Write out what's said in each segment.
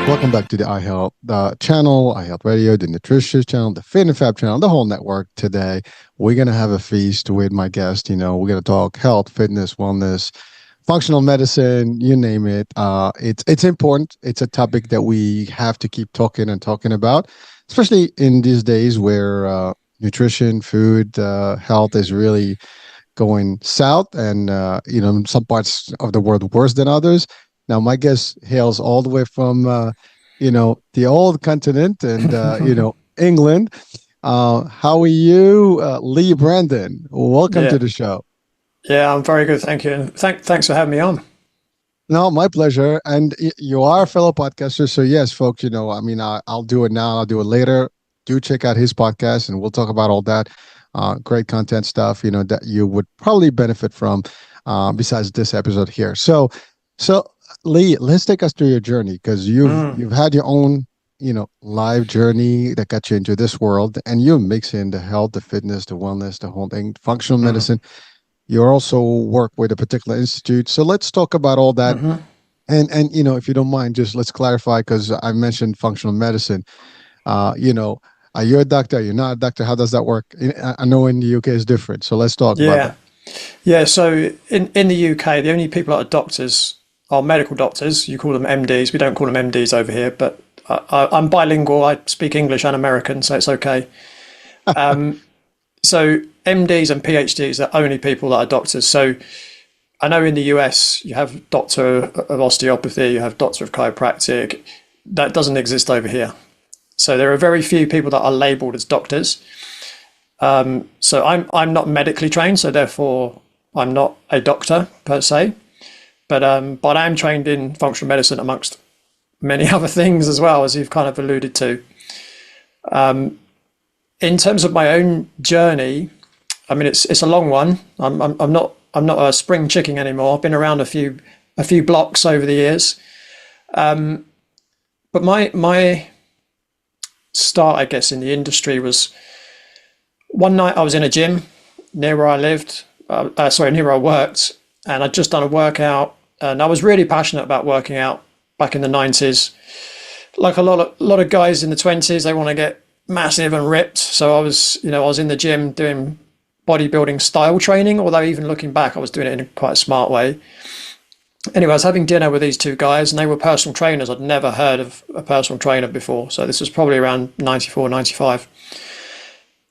Welcome back to the iHealth channel, iHealth Radio, the Nutritious channel, the Fit and Fab channel, the whole network. Today, we're going to have a feast with my guest. We're going to talk health, fitness, wellness, functional medicine, you name it. It's important. It's a topic that we have to keep talking about, especially in these days where nutrition, food, health is really going south, and some parts of the world worse than others. Now, my guest hails all the way from, the old continent and, England. How are you, Leigh Brandon? Welcome to the show. Yeah, I'm very good. Thank you. And thanks for having me on. No, my pleasure. And you are a fellow podcaster. So yes, folks, I'll do it now. I'll do it later. Do check out his podcast and we'll talk about all that. Great content stuff, that you would probably benefit from besides this episode here. So Leigh, let's take us through your journey, because you've had your own, live journey that got you into this world, and you mix in the health, the fitness, the wellness, the whole thing, functional medicine. You also work with a particular institute. So let's talk about all that. And if you don't mind, just let's clarify, because I mentioned functional medicine. Are you a doctor? Are you not a doctor? How does that work? I know in the UK it's different. So let's talk about that. Yeah. So in the UK, the only people that are doctors are medical doctors. You call them MDs. We don't call them MDs over here, but I'm bilingual. I speak English and American, so it's okay. So MDs and PhDs are only people that are doctors. So I know in the US, you have doctor of osteopathy, you have doctor of chiropractic. That doesn't exist over here. So there are very few people that are labeled as doctors. So I'm not medically trained, so therefore I'm not a doctor per se. But I am trained in functional medicine amongst many other things as well, as you've kind of alluded to. In terms of my own journey, I mean it's a long one. I'm not a spring chicken anymore. I've been around a few blocks over the years. But my start, I guess, in the industry was one night I was in a gym near where I lived. Near where I worked, and I'd just done a workout. And I was really passionate about working out back in the 90s. Like a lot of guys in the 20s, they want to get massive and ripped. So I was in the gym doing bodybuilding style training, although even looking back, I was doing it in quite a smart way. Anyway, I was having dinner with these two guys, and they were personal trainers. I'd never heard of a personal trainer before. So this was probably around 94, 95.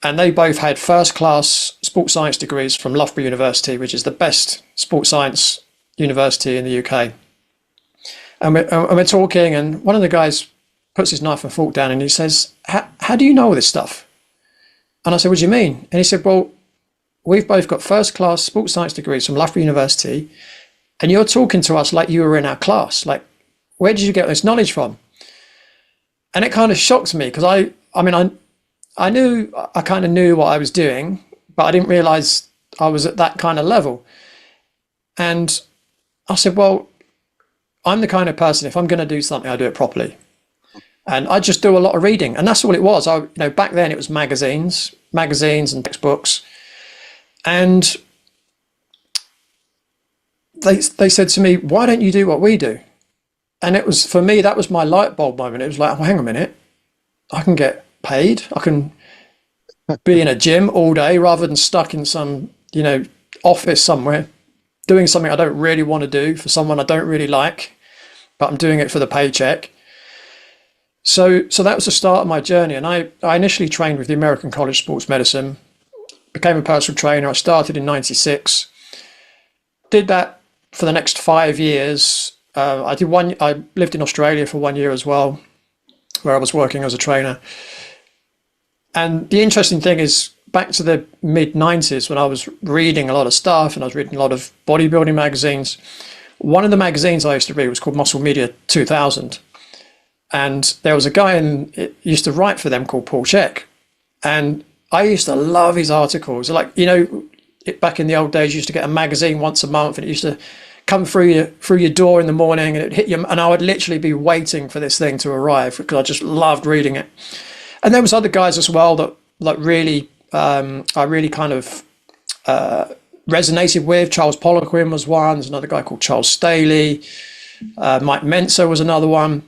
And they both had first-class sports science degrees from Loughborough University, which is the best sports science university in the UK. And we're talking, and one of the guys puts his knife and fork down and he says, how do you know all this stuff? And I said, what do you mean? And he said, well, we've both got first class sports science degrees from Loughborough University, and you're talking to us like you were in our class. Like, where did you get this knowledge from? And it kind of shocked me, because I kind of knew what I was doing, but I didn't realize I was at that kind of level. And I said, well, I'm the kind of person, if I'm going to do something, I do it properly. And I just do a lot of reading. And that's all it was. Back then it was magazines and textbooks. And they said to me, why don't you do what we do? And it was, for me, that was my light bulb moment. It was like, well, hang on a minute. I can get paid. I can be in a gym all day rather than stuck in some, office somewhere, doing something I don't really want to do for someone I don't really like, but I'm doing it for the paycheck. So that was the start of my journey. And I initially trained with the American College of Sports Medicine, became a personal trainer. I started in 96, did that for the next 5 years. I lived in Australia for 1 year as well, where I was working as a trainer. And the interesting thing is, back to the mid 90s, when I was reading a lot of stuff and I was reading a lot of bodybuilding magazines, one of the magazines I used to read was called Muscle Media 2000. And there was a guy it used to write for them called Paul CHEK. And I used to love his articles. Like, back in the old days, you used to get a magazine once a month, and it used to come through your door in the morning, and it hit you. And I would literally be waiting for this thing to arrive, because I just loved reading it. And there was other guys as well that really I really kind of resonated with. Charles Poliquin was one. There's another guy called Charles Staley. Mike Mentzer was another one.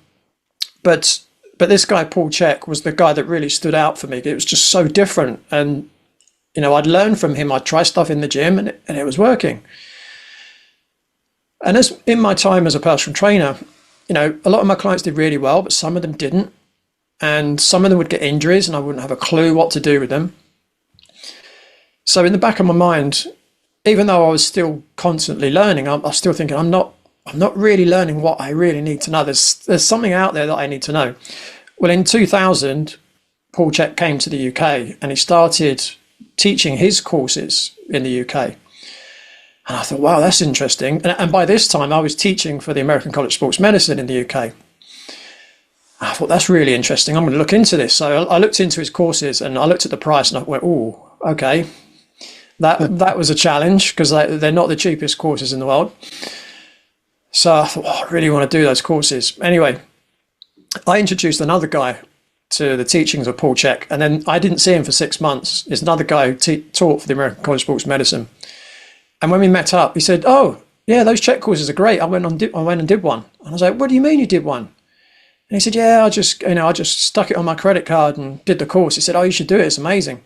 But this guy, Paul CHEK, was the guy that really stood out for me. It was just so different. And, I'd learn from him. I'd try stuff in the gym and it was working. And as in my time as a personal trainer, a lot of my clients did really well, but some of them didn't. And some of them would get injuries and I wouldn't have a clue what to do with them. So in the back of my mind, even though I was still constantly learning, I was still thinking, I'm not really learning what I really need to know. There's something out there that I need to know. Well, in 2000, Paul CHEK came to the UK and he started teaching his courses in the UK. And I thought, wow, that's interesting. And by this time, I was teaching for the American College of Sports Medicine in the UK. I thought, that's really interesting. I'm going to look into this. So I looked into his courses and I looked at the price and I went, oh, okay. That was a challenge because they're not the cheapest courses in the world. So I thought, I really want to do those courses. Anyway, I introduced another guy to the teachings of Paul CHEK, and then I didn't see him for 6 months. There's another guy who taught for the American College of Sports Medicine. And when we met up, he said, oh, yeah, those CHEK courses are great. I went and did one. And I was like, what do you mean you did one? And he said, yeah, I just stuck it on my credit card and did the course. He said, oh, you should do it. It's amazing.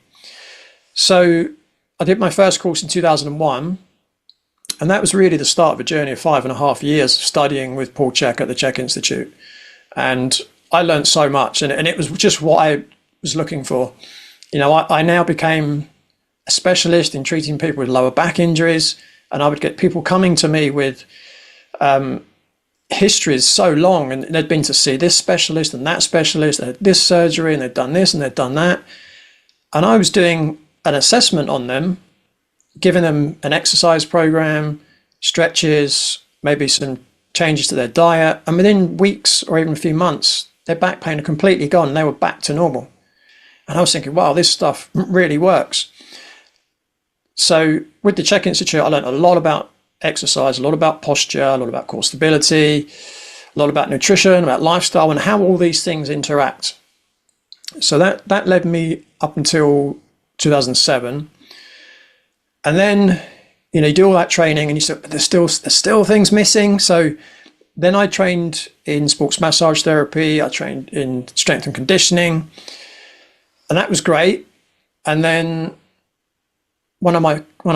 So I did my first course in 2001. And that was really the start of a journey of 5.5 years of studying with Paul CHEK at the CHEK Institute. And I learned so much, and it was just what I was looking for. I now became a specialist in treating people with lower back injuries, and I would get people coming to me with histories so long, and they'd been to see this specialist and that specialist, they had this surgery, and they'd done this and they'd done that. And I was doing an assessment on them, giving them an exercise program, stretches, maybe some changes to their diet. And within weeks or even a few months, their back pain had completely gone and they were back to normal. And I was thinking, wow, this stuff really works. So with the CHEK Institute, I learned a lot about exercise, a lot about posture, a lot about core stability, a lot about nutrition, about lifestyle, and how all these things interact. So that led me up until 2007. And then, you do all that training and you say, there's still things missing. So then I trained in sports massage therapy. I trained in strength and conditioning, and that was great. And then one of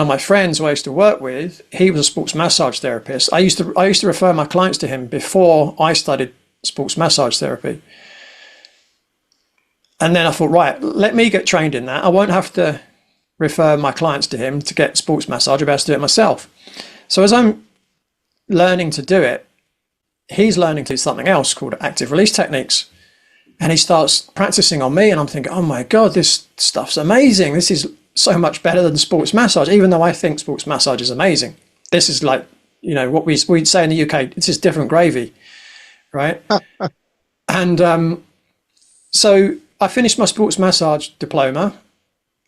my friends who I used to work with, he was a sports massage therapist. I used to refer my clients to him before I studied sports massage therapy. And then I thought, right, let me get trained in that. I won't have to refer my clients to him to get sports massage. I'll be able to do it myself. So as I'm learning to do it, he's learning to do something else called active release techniques. And he starts practicing on me, and I'm thinking, oh my God, this stuff's amazing. This is so much better than sports massage, even though I think sports massage is amazing. This is like, what we'd say in the UK, this is different gravy, right? And so I finished my sports massage diploma.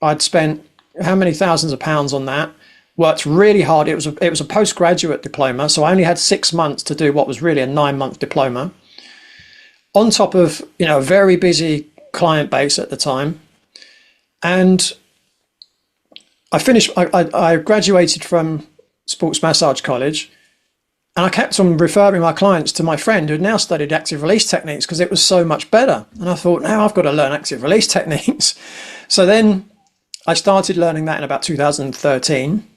I'd spent how many thousands of pounds on that, worked really hard. It was a postgraduate diploma, so I only had 6 months to do what was really a 9-month diploma, on top of a very busy client base at the time. And I graduated from sports massage college, and I kept on referring my clients to my friend who had now studied active release techniques because it was so much better. And I thought, now I've got to learn active release techniques. So then I started learning that in about 2013.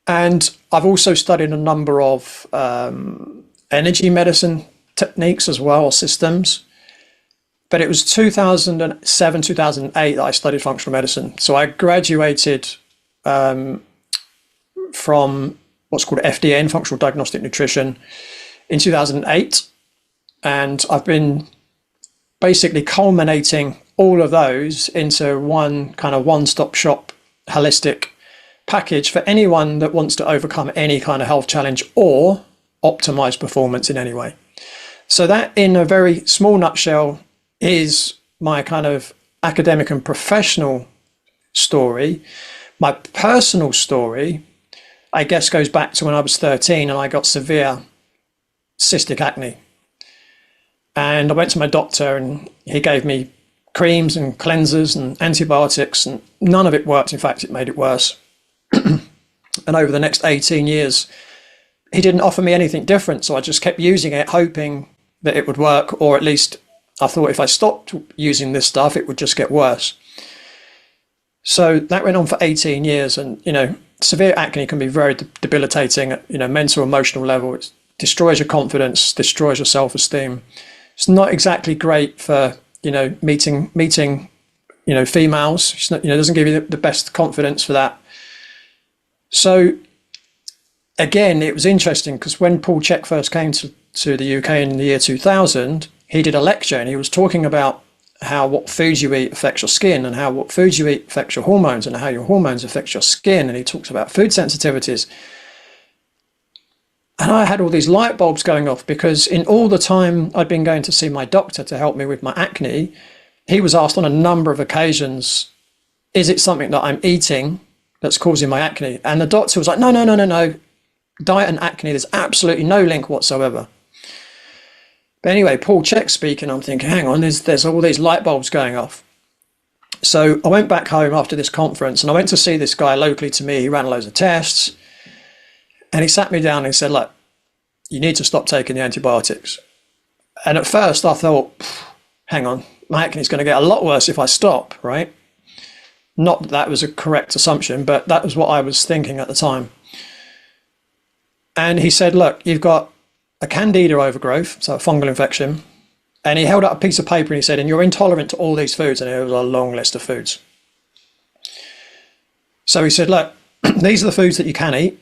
And I've also studied a number of energy medicine techniques as well, or systems. But it was 2007, 2008 that I studied functional medicine. So I graduated from what's called FDN, Functional Diagnostic Nutrition, in 2008. And I've been basically culminating all of those into one kind of one-stop shop holistic package for anyone that wants to overcome any kind of health challenge or optimize performance in any way. So that, in a very small nutshell, is my kind of academic and professional story. My personal story, I guess, goes back to when I was 13 and I got severe cystic acne. And I went to my doctor and he gave me creams and cleansers and antibiotics, and none of it worked. In fact, it made it worse. And over the next 18 years, he didn't offer me anything different. So I just kept using it, hoping that it would work, or at least I thought if I stopped using this stuff, it would just get worse. So that went on for 18 years. And, severe acne can be very debilitating at, mental, emotional level. It destroys your confidence, destroys your self-esteem. It's not exactly great for, meeting, females. It's not, doesn't give you the best confidence for that. So again, it was interesting because when Paul CHEK first came to the UK in the year 2000, he did a lecture and he was talking about how what foods you eat affects your skin, and how what foods you eat affects your hormones, and how your hormones affect your skin. And he talks about food sensitivities. And I had all these light bulbs going off, because in all the time I'd been going to see my doctor to help me with my acne, he was asked on a number of occasions, is it something that I'm eating that's causing my acne? And the doctor was like, no. Diet and acne, there's absolutely no link whatsoever. But anyway, Paul CHEK speaking, I'm thinking, hang on, there's all these light bulbs going off. So I went back home after this conference and I went to see this guy locally to me. He ran loads of tests and he sat me down and he said, look, you need to stop taking the antibiotics. And at first I thought, hang on, my acne is going to get a lot worse if I stop, right? Not that that was a correct assumption, but that was what I was thinking at the time. And he said, look, you've got a candida overgrowth, so a fungal infection. And he held up a piece of paper and he said, and you're intolerant to all these foods. And it was a long list of foods. So he said, look, these are the foods that you can eat.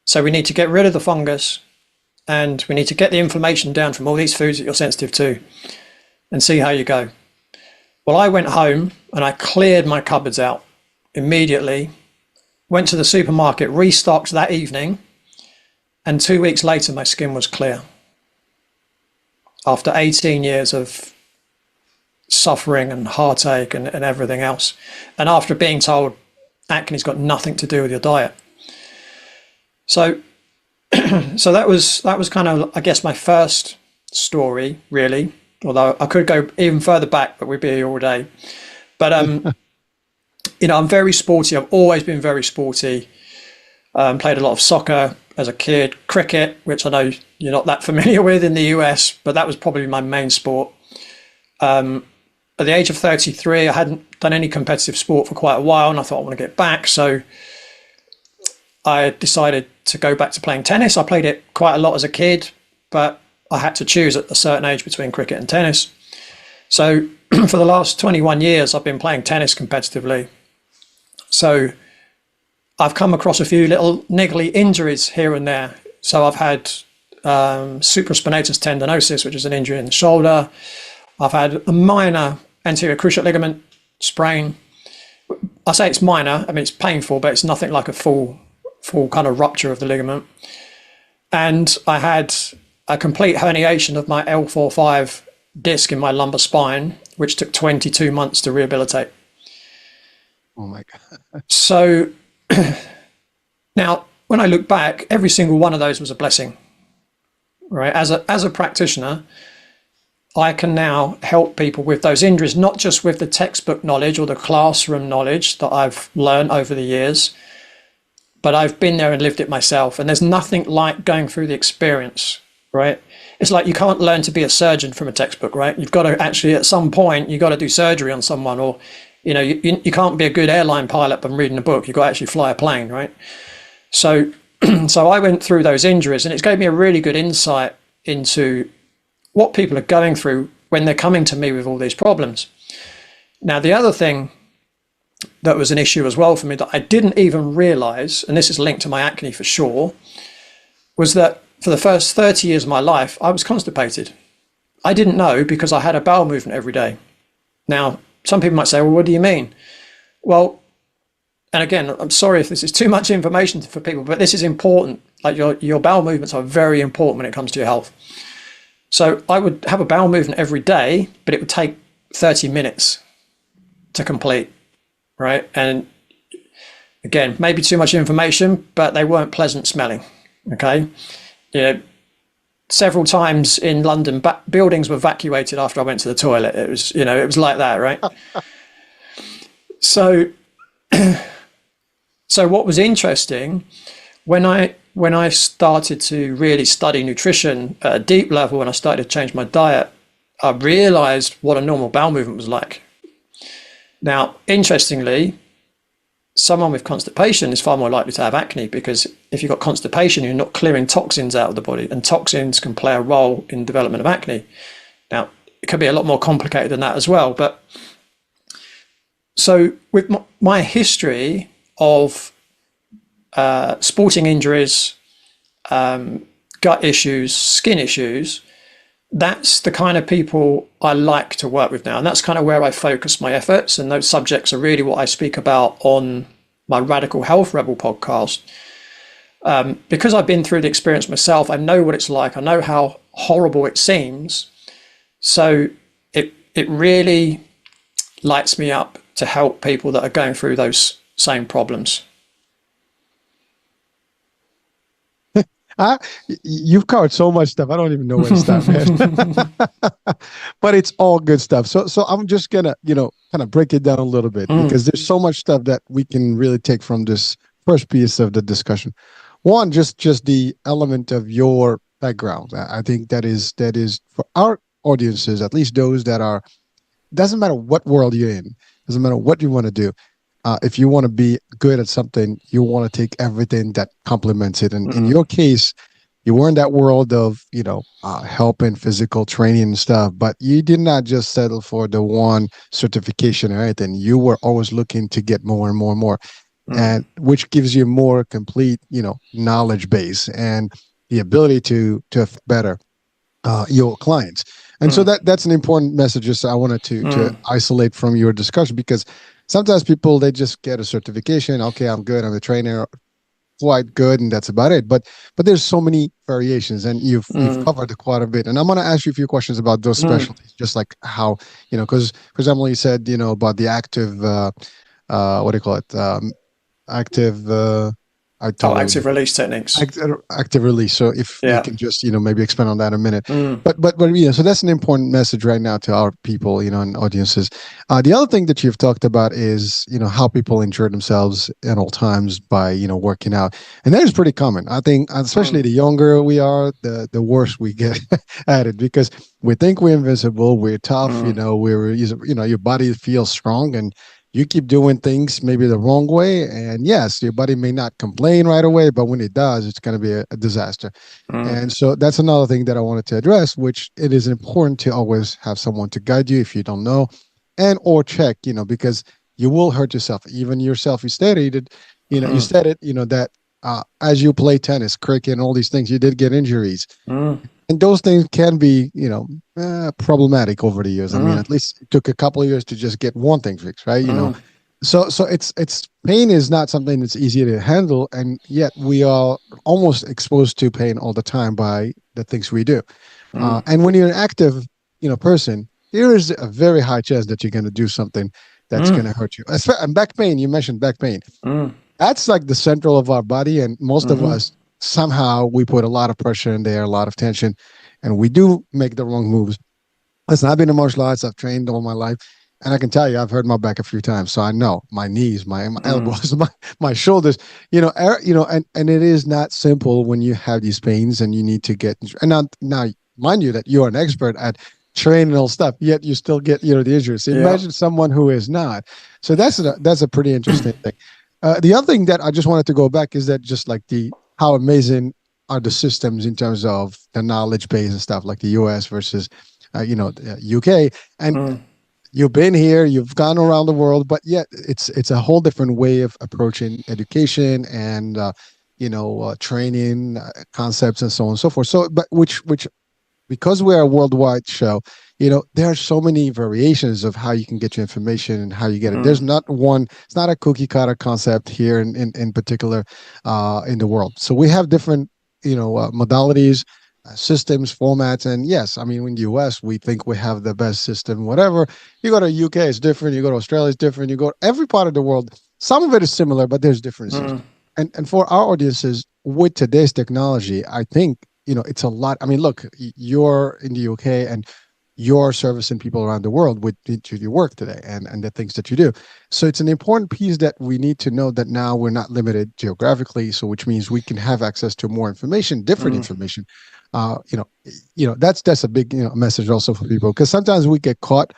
So we need to get rid of the fungus and we need to get the inflammation down from all these foods that you're sensitive to and see how you go. Well, I went home and I cleared my cupboards out immediately, went to the supermarket, restocked that evening, and 2 weeks later, my skin was clear. After 18 years of suffering and heartache and everything else. And after being told acne's got nothing to do with your diet. So, so that was kind of, I guess, my first story, really. Although I could go even further back, but we'd be here all day. But, I'm very sporty. I've always been very sporty. Played a lot of soccer as a kid, cricket, which I know you're not that familiar with in the US, but that was probably my main sport. At the age of 33, I hadn't done any competitive sport for quite a while, and I thought I want to get back. So I decided to go back to playing tennis. I played it quite a lot as a kid, but I had to choose at a certain age between cricket and tennis. So for the last 21 years, I've been playing tennis competitively. So I've come across a few little niggly injuries here and there. So I've had supraspinatus tendinosis, which is an injury in the shoulder. I've had a minor anterior cruciate ligament sprain. I say it's minor. I mean, it's painful, but it's nothing like a full kind of rupture of the ligament. And I had a complete herniation of my L4-5 disc in my lumbar spine, which took 22 months to rehabilitate. Oh my God. So now, when I look back, every single one of those was a blessing, right? As a practitioner, I can now help people with those injuries, not just with the textbook knowledge or the classroom knowledge that I've learned over the years, but I've been there and lived it myself. And there's nothing like going through the experience, right? It's like you can't learn to be a surgeon from a textbook, right? You've got to actually, at some point, you've got to do surgery on someone, or you can't be a good airline pilot by reading a book. You've got to actually fly a plane, right? So, so I went through those injuries, and it gave me a really good insight into what people are going through when they're coming to me with all these problems. Now, the other thing that was an issue as well for me that I didn't even realize, and this is linked to my acne for sure, was that for the first 30 years of my life, I was constipated. I didn't know because I had a bowel movement every day. Now, some people might say, well, what do you mean? Well, and again, I'm sorry if this is too much information for people, but this is important. Like your bowel movements are very important when it comes to your health. So I would have a bowel movement every day, but it would take 30 minutes to complete, right? And again, maybe too much information, but they weren't pleasant smelling, okay? Several times in London, buildings were evacuated after I went to the toilet. It was, it was like that, right? So, so what was interesting when I started to really study nutrition at a deep level and I started to change my diet, I realized what a normal bowel movement was like. Now, interestingly, someone with constipation is far more likely to have acne, because if you've got constipation, you're not clearing toxins out of the body, and toxins can play a role in development of acne. Now, it could be a lot more complicated than that as well. But so with my history of sporting injuries, gut issues, skin issues, that's the kind of people I like to work with now. And that's kind of where I focus my efforts. And those subjects are really what I speak about on my Radical Health Rebel podcast. Because I've been through the experience myself, I know what it's like. I know how horrible it seems. So it really lights me up to help people that are going through those same problems. You've covered so much stuff. I don't even know where to start, man. But it's all good stuff. So I'm just gonna, kind of break it down a little bit, because there's so much stuff that we can really take from this first piece of the discussion. One, just the element of your background. I think that is for our audiences, at least those that are. Doesn't matter what world you're in. Doesn't matter what you want to do. If you want to be good at something, you want to take everything that complements it. And in your case, you were in that world of, help and physical training and stuff, but you did not just settle for the one certification or anything. You were always looking to get more and more and more, and which gives you more complete, knowledge base and the ability to better your clients. And so that's an important message just I wanted to isolate from your discussion, because sometimes people, they just get a certification. Okay, I'm good. I'm a trainer, quite good, and that's about it. But there's so many variations, and you've covered quite a bit. And I'm going to ask you a few questions about those specialties, just like how, because for example, you said, about the active, what do you call it? Active. Active release techniques. Active release. So if you can just, maybe expand on that in a minute. But so that's an important message right now to our people, and audiences. The other thing that you've talked about is, how people injure themselves at all times by, working out. And that is pretty common. I think, especially the younger we are, the worse we get at it, because we think we're invincible, we're tough, your body feels strong, and you keep doing things maybe the wrong way, and yes, your body may not complain right away, but when it does, it's going to be a disaster. And so that's another thing that I wanted to address, which it is important to always have someone to guide you if you don't know, and or check, because you will hurt yourself. Even yourself, you stated, that as you play tennis, cricket, and all these things, you did get injuries. And those things can be, problematic over the years. I mean, at least it took a couple of years to just get one thing fixed, right? So it's pain is not something that's easy to handle, and yet we are almost exposed to pain all the time by the things we do. And when you're an active, person, there is a very high chance that you're going to do something that's going to hurt you. And back pain, you mentioned back pain. That's like the central of our body, and most of us, somehow we put a lot of pressure in there, a lot of tension, and we do make the wrong moves. Listen, I've been in martial arts, I've trained all my life, and I can tell you, I've hurt my back a few times. So I know my knees, my elbows, my shoulders, and it is not simple when you have these pains and you need to get, and now mind you that you're an expert at training all stuff, yet you still get, the injuries. So imagine someone who is not. So that's a pretty interesting thing. The other thing that I just wanted to go back is that just like how amazing are the systems in terms of the knowledge base and stuff, like the US versus, UK. And you've been here, you've gone around the world, but yet it's a whole different way of approaching education and, training concepts and so on and so forth. So, but which because we're a worldwide show, there are so many variations of how you can get your information and how you get it. There's not one, it's not a cookie cutter concept here in particular in the world. So we have different, modalities, systems, formats. And yes, I mean, in the US, we think we have the best system, whatever. You go to UK, it's different. You go to Australia, it's different. You go every part of the world. Some of it is similar, but there's differences. And for our audiences, with today's technology, I think, it's a lot. I mean, look, you're in the UK and you're servicing people around the world with your work today and the things that you do. So it's an important piece that we need to know that now we're not limited geographically. So which means we can have access to more information, different Mm. information. That's a big message also for people, because sometimes we get caught.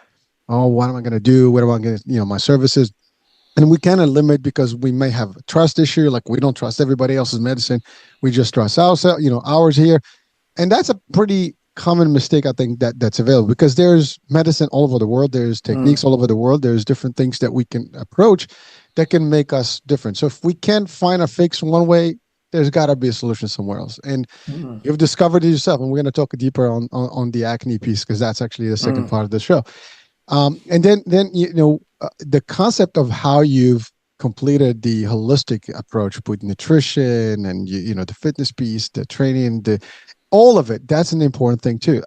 Oh, what am I going to do? What am I going to my services? And we kind of limit because we may have a trust issue, like we don't trust everybody else's medicine. We just trust ourselves, ours here. And that's a pretty common mistake, I think, that's available, because there's medicine all over the world. There's techniques all over the world. There's different things that we can approach that can make us different. So if we can't find a fix one way, there's got to be a solution somewhere else. And you've discovered it yourself. And we're going to talk deeper on the acne piece, because that's actually the second part of the show. And then the concept of how you've completed the holistic approach with nutrition and the fitness piece, the training, all of it. That's an important thing too.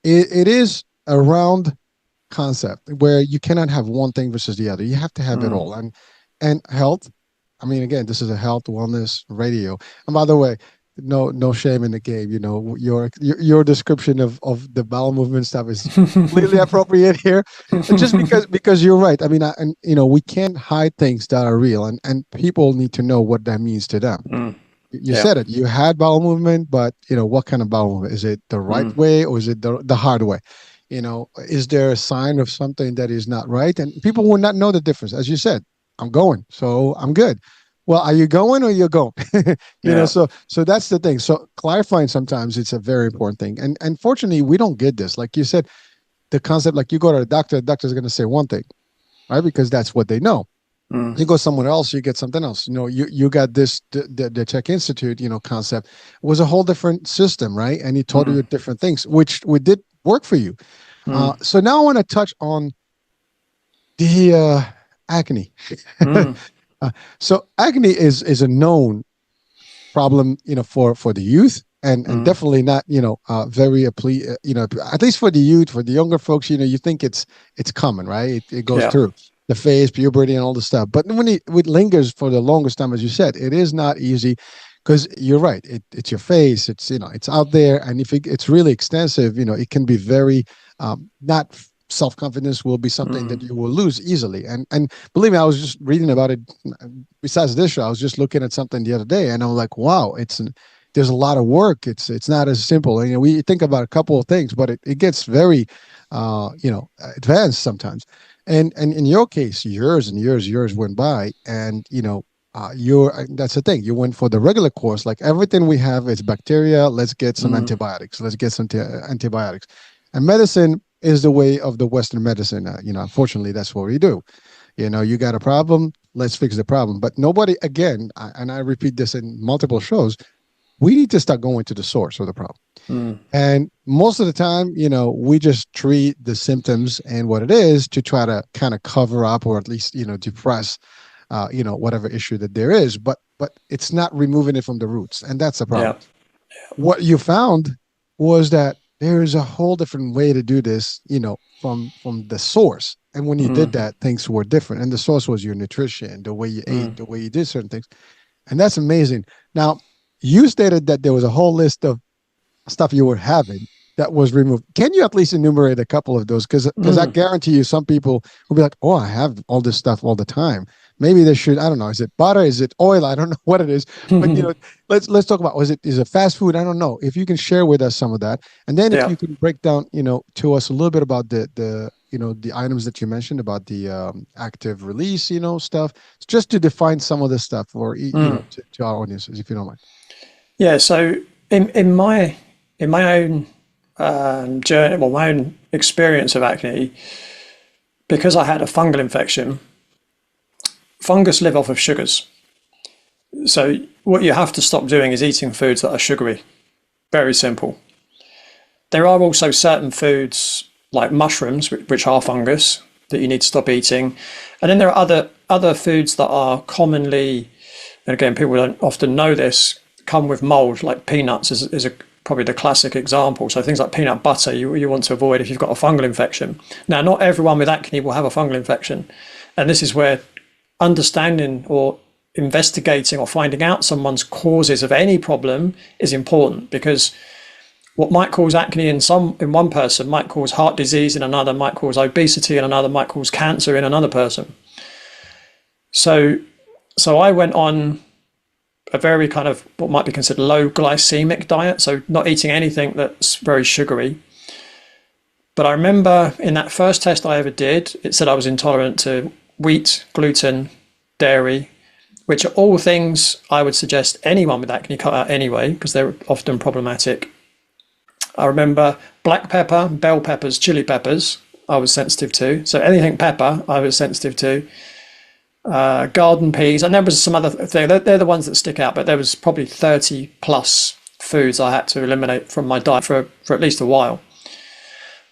It is a round concept where you cannot have one thing versus the other. You have to have it all. And health. I mean, again, this is a health wellness radio. And by the way, no shame in the game. Your description of the bowel movement stuff is completely appropriate here. Just because you're right. I mean, we can't hide things that are real, and people need to know what that means to them. You said it. You had bowel movement, but what kind of bowel movement? Is it the right way, or is it the hard way? Is there a sign of something that is not right? And people will not know the difference. As you said, I'm going, so I'm good. Well, are you going or you're going? So that's the thing. So clarifying sometimes it's a very important thing. And unfortunately, we don't get this. Like you said, the concept, like you go to the doctor's going to say one thing, right? Because that's what they know. You go somewhere else, you get something else. You got this, the CHEK Institute, concept. It was a whole different system, right? And he taught you different things, which we did work for you. So now I want to touch on the acne. So acne is a known problem, for the youth, and definitely not, very at least for the youth, for the younger folks, you think it's common, right? It goes through the phase, puberty, and all the stuff. But when it lingers for the longest time, as you said, it is not easy, because you're right. It's your face. It's it's out there, and if it's really extensive, it can be very not. Self-confidence will be something that you will lose easily. And believe me, I was just reading about it. Besides this show, I was just looking at something the other day, and I'm like, wow, there's a lot of work. It's not as simple. And we think about a couple of things, but it gets very advanced sometimes. And in your case, years and years went by, and that's the thing. You went for the regular course, like everything we have is bacteria. Let's get some antibiotics. Let's get some antibiotics. And medicine is the way of the Western medicine. Unfortunately, that's what we do. You got a problem, let's fix the problem. But nobody, again, and I repeat this in multiple shows, we need to start going to the source of the problem. And most of the time, we just treat the symptoms and what it is to try to kind of cover up, or at least, depress, whatever issue that there is. But it's not removing it from the roots. And that's the problem. What you found was that there is a whole different way to do this, from the source. And when you did that, things were different. And the source was your nutrition, the way you ate, the way you did certain things. And that's amazing. Now, you stated that there was a whole list of stuff you were having that was removed. Can you at least enumerate a couple of those? Because I guarantee you some people will be like, oh, I have all this stuff all the time. Maybe they should, I don't know, is it butter? Is it oil? I don't know what it is. But, let's talk about, is it fast food? I don't know. If you can share with us some of that. And then if you can break down, to us a little bit about the items that you mentioned about the active release, stuff, just to define some of the stuff for, to our audiences, if you don't mind. Yeah. So in my own journey, well, my own experience of acne, because I had a fungal infection. Fungus live off of sugars. So what you have to stop doing is eating foods that are sugary. Very simple. There are also certain foods like mushrooms, which are fungus, that you need to stop eating. And then there are other foods that are commonly, and again, people don't often know this, come with mold, like peanuts is probably the classic example. So things like peanut butter, you want to avoid if you've got a fungal infection. Now, not everyone with acne will have a fungal infection. And this is where understanding or investigating or finding out someone's causes of any problem is important, because what might cause acne in one person might cause heart disease in another, might cause obesity in another, might cause cancer in another person. So I went on a very kind of what might be considered low glycemic diet, so not eating anything that's very sugary. But I remember in that first test I ever did, it said I was intolerant to wheat, gluten, dairy, which are all things I would suggest anyone with acne cut out anyway, because they're often problematic. I remember black pepper, bell peppers, chili peppers, I was sensitive to. So anything pepper, I was sensitive to. Garden peas, and there was some other thing. They're the ones that stick out, but there was probably 30 plus foods I had to eliminate from my diet for at least a while.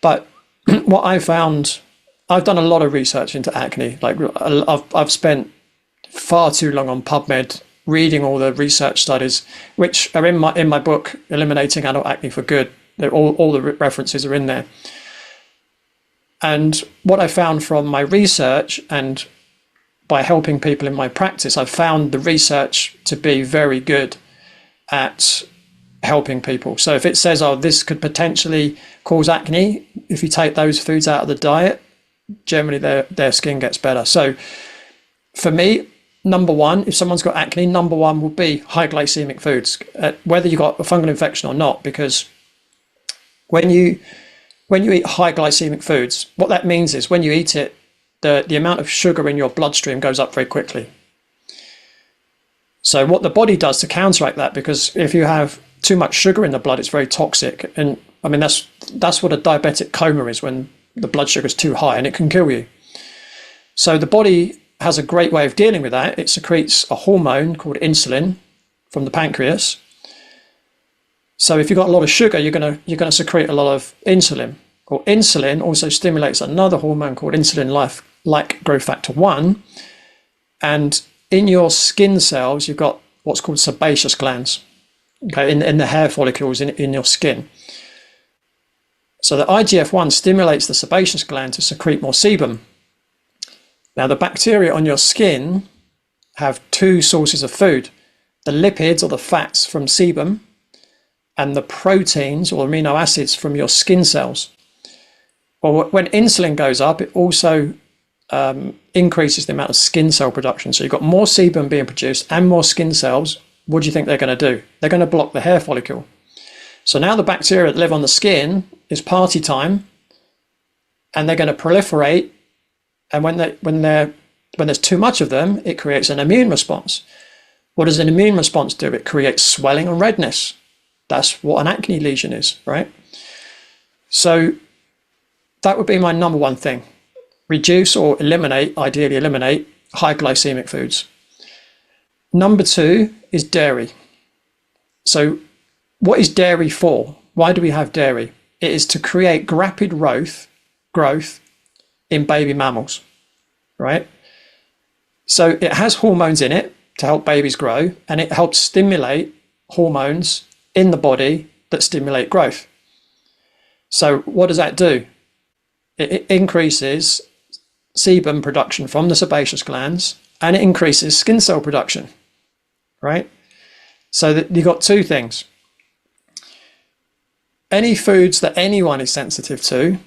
But what I found, I've done a lot of research into acne. Like I've spent far too long on PubMed reading all the research studies, which are in my book, Eliminating Adult Acne for Good. All the references are in there. And what I found from my research and by helping people in my practice, I've found the research to be very good at helping people. So if it says, oh, this could potentially cause acne, if you take those foods out of the diet, generally their skin gets better. So for me, number one, if someone's got acne, number one will be high glycemic foods, whether you got a fungal infection or not, because when you eat high glycemic foods, what that means is when you eat it, the amount of sugar in your bloodstream goes up very quickly. So what the body does to counteract that, because if you have too much sugar in the blood, it's very toxic. And I mean, that's what a diabetic coma is, when the blood sugar is too high, and it can kill you. So the body has a great way of dealing with that. It secretes a hormone called insulin from the pancreas. So if you've got a lot of sugar, you're gonna secrete a lot of insulin. Or insulin also stimulates another hormone called insulin-like growth factor 1. And in your skin cells, you've got what's called sebaceous glands, okay, in the hair follicles in your skin. So the IGF-1 stimulates the sebaceous gland to secrete more sebum. Now, the bacteria on your skin have two sources of food: the lipids or the fats from sebum, and the proteins or amino acids from your skin cells. Well, when insulin goes up, it also increases the amount of skin cell production. So you've got more sebum being produced and more skin cells. What do you think they're going to do? They're going to block the hair follicle. So now the bacteria that live on the skin is party time, and they're going to proliferate. And when there's too much of them, it creates an immune response. What does an immune response do? It creates swelling and redness. That's what an acne lesion is, right? So that would be my number one thing. Reduce or eliminate, ideally eliminate, high glycemic foods. Number two is dairy. So what is dairy for? Why do we have dairy? It is to create rapid growth in baby mammals, right? So it has hormones in it to help babies grow, and it helps stimulate hormones in the body that stimulate growth. So what does that do? It increases sebum production from the sebaceous glands, and it increases skin cell production, right? So that you've got two things. Any foods that anyone is sensitive to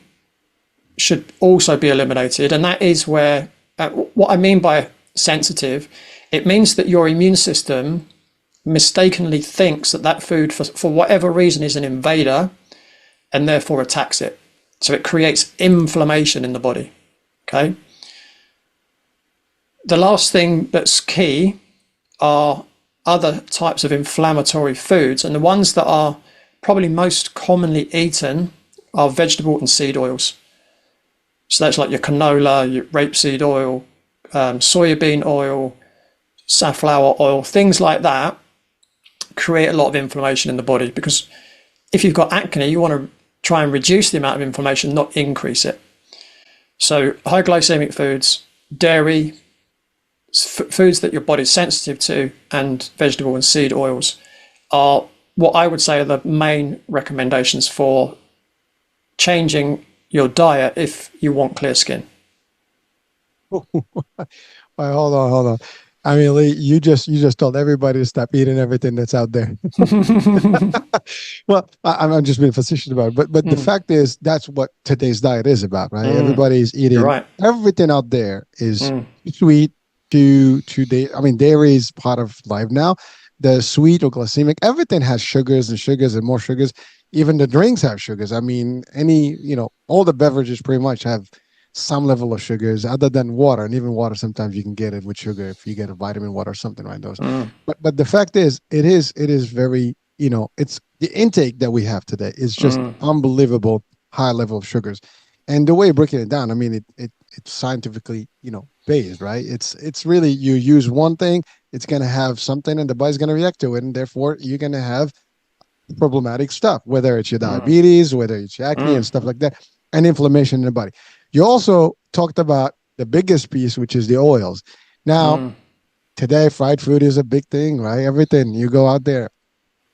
should also be eliminated. And that is where, what I mean by sensitive, it means that your immune system mistakenly thinks that food, for whatever reason, is an invader, and therefore attacks it. So it creates inflammation in the body, okay? The last thing that's key are other types of inflammatory foods, and the ones that are probably most commonly eaten are vegetable and seed oils. So that's like your canola, your rapeseed oil, soybean oil, safflower oil, things like that create a lot of inflammation in the body, because if you've got acne, you want to try and reduce the amount of inflammation, not increase it. So high glycemic foods, dairy, foods that your body's sensitive to, and vegetable and seed oils are what I would say are the main recommendations for changing your diet if you want clear skin. Well, hold on. I mean, Lee, you just told everybody to stop eating everything that's out there. Well, I'm just being facetious about it, but the Mm, fact is that's what today's diet is about, right? mm, Everybody's you're eating right. everything out there is Mm, sweet to day. I mean, dairy is part of life now. The sweet or glycemic, everything has sugars and more sugars. Even the drinks have sugars. I mean, all the beverages pretty much have some level of sugars other than water, and even water sometimes you can get it with sugar if you get a vitamin water or something, right? Those, mm, but the fact is, it is very, it's the intake that we have today is just mm, unbelievable high level of sugars, and the way you're breaking it down, I mean, it's scientifically, based, right? It's really, you use one thing, it's going to have something, and the body's going to react to it, and therefore you're going to have problematic stuff, whether it's your mm, diabetes, whether it's your acne and mm, stuff like that, and inflammation in the body. You also talked about the biggest piece, which is the oils. Now, mm, today, fried food is a big thing, right? Everything you go out there.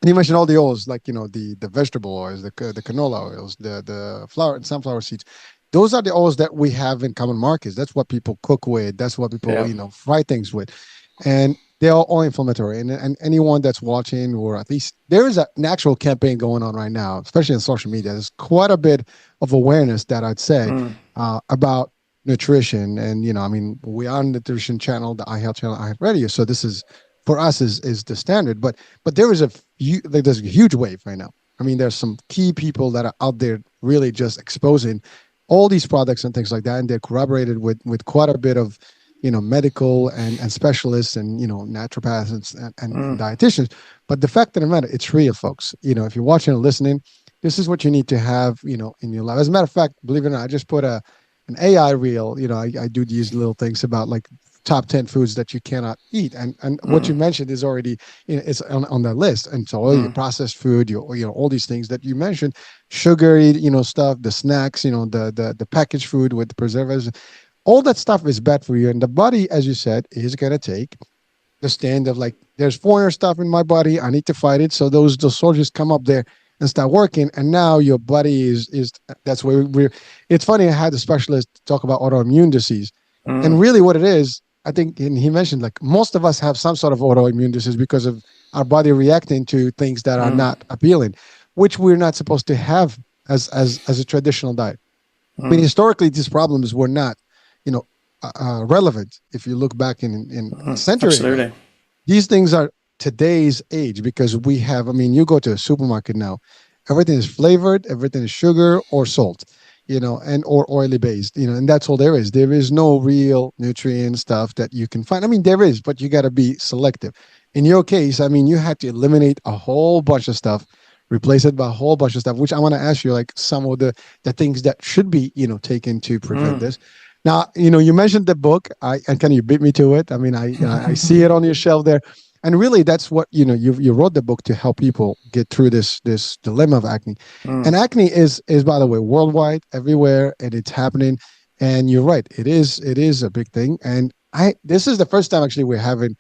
And you mentioned all the oils, like the vegetable oils, the canola oils, the flour and sunflower seeds. Those are the oils that we have in common markets. That's what people cook with. That's what people yeah. fry things with, and they're all inflammatory. And anyone that's watching, or at least there is an actual campaign going on right now, especially on social media. There's quite a bit of awareness that I'd say Mm, about nutrition. And I mean, we are on the nutrition channel, the iHealth channel, iHealth Radio. So this is, for us, is the standard. But there is like, there's a huge wave right now. I mean, there's some key people that are out there really just exposing all these products and things like that, and they're corroborated with quite a bit of medical and specialists and naturopaths and mm, dietitians. But the fact of the matter, it's real, folks. If you're watching and listening, this is what you need to have in your life. As a matter of fact, believe it or not, I just put an AI reel. I do these little things about like top 10 foods that you cannot eat, and what you mm, mentioned is already it's on that list. And so all your mm, processed food, all these things that you mentioned, sugary stuff, the snacks, the packaged food with the preservatives, all that stuff is bad for you. And the body, as you said, is going to take the stand of like, there's foreign stuff in my body, I need to fight it. So those soldiers come up there and start working, and now your body is that's where we're. It's funny, I had a specialist talk about autoimmune disease, and mm, really what it is, I think, and he mentioned, like, most of us have some sort of autoimmune disease because of our body reacting to things that are mm, not appealing, which we're not supposed to have as a traditional diet. I mean, mm, historically, these problems were not, you know, relevant. If you look back in a mm, century ago, absolutely. these things are today's age, because we have. I mean, you go to a supermarket now, everything is flavored, everything is sugar or salt, and or oily based, and that's all there is. There is no real nutrient stuff that you can find. I mean, there is, but you got to be selective. In your case, I mean, you had to eliminate a whole bunch of stuff, replace it by a whole bunch of stuff, which I want to ask you, like, some of the things that should be taken to prevent Mm. this. Now, you mentioned the book. And can you beat me to it? I mean, I see it on your shelf there, and really, that's what you wrote the book to help people get through this dilemma of acne. And Mm, acne is, by the way, worldwide, everywhere, and it's happening. And you're right, it is a big thing. And I this is the first time actually we're having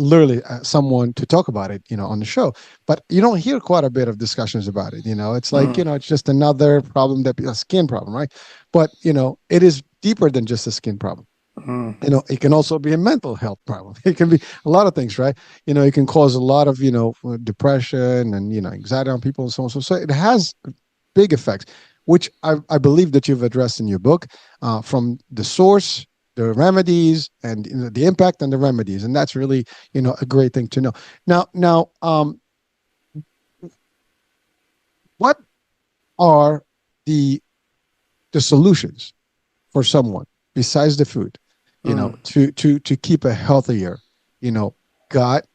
literally someone to talk about it, on the show. But you don't hear quite a bit of discussions about it. It's like, mm, it's just another problem, that a skin problem, right? But it is deeper than just a skin problem. mm, It can also be a mental health problem. It can be a lot of things, right? It can cause a lot of depression and anxiety on people and so on. So it has big effects, which I believe that you've addressed in your book, from the source, the remedies, and the impact on the remedies. And that's really a great thing to know. Now, what are the solutions for someone besides the food, mm, to keep a healthier, you know, gut?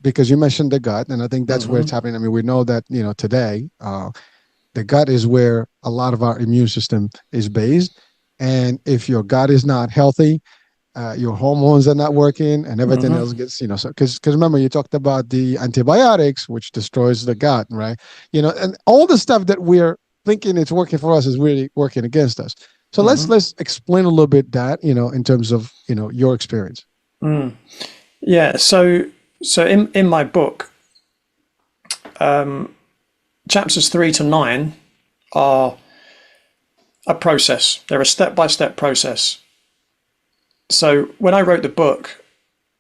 Because you mentioned the gut, and I think that's where mhm, it's happening. I mean, we know that today, the gut is where a lot of our immune system is based, and if your gut is not healthy, your hormones are not working, and everything mhm, else gets, so because remember, you talked about the antibiotics, which destroys the gut, right? And all the stuff that we're thinking it's working for us is really working against us. So let's mhm, let's explain a little bit that, in terms of your experience. mm. Yeah. So in my book, chapters 3 to 9 are a process. They're a step by step process. So when I wrote the book,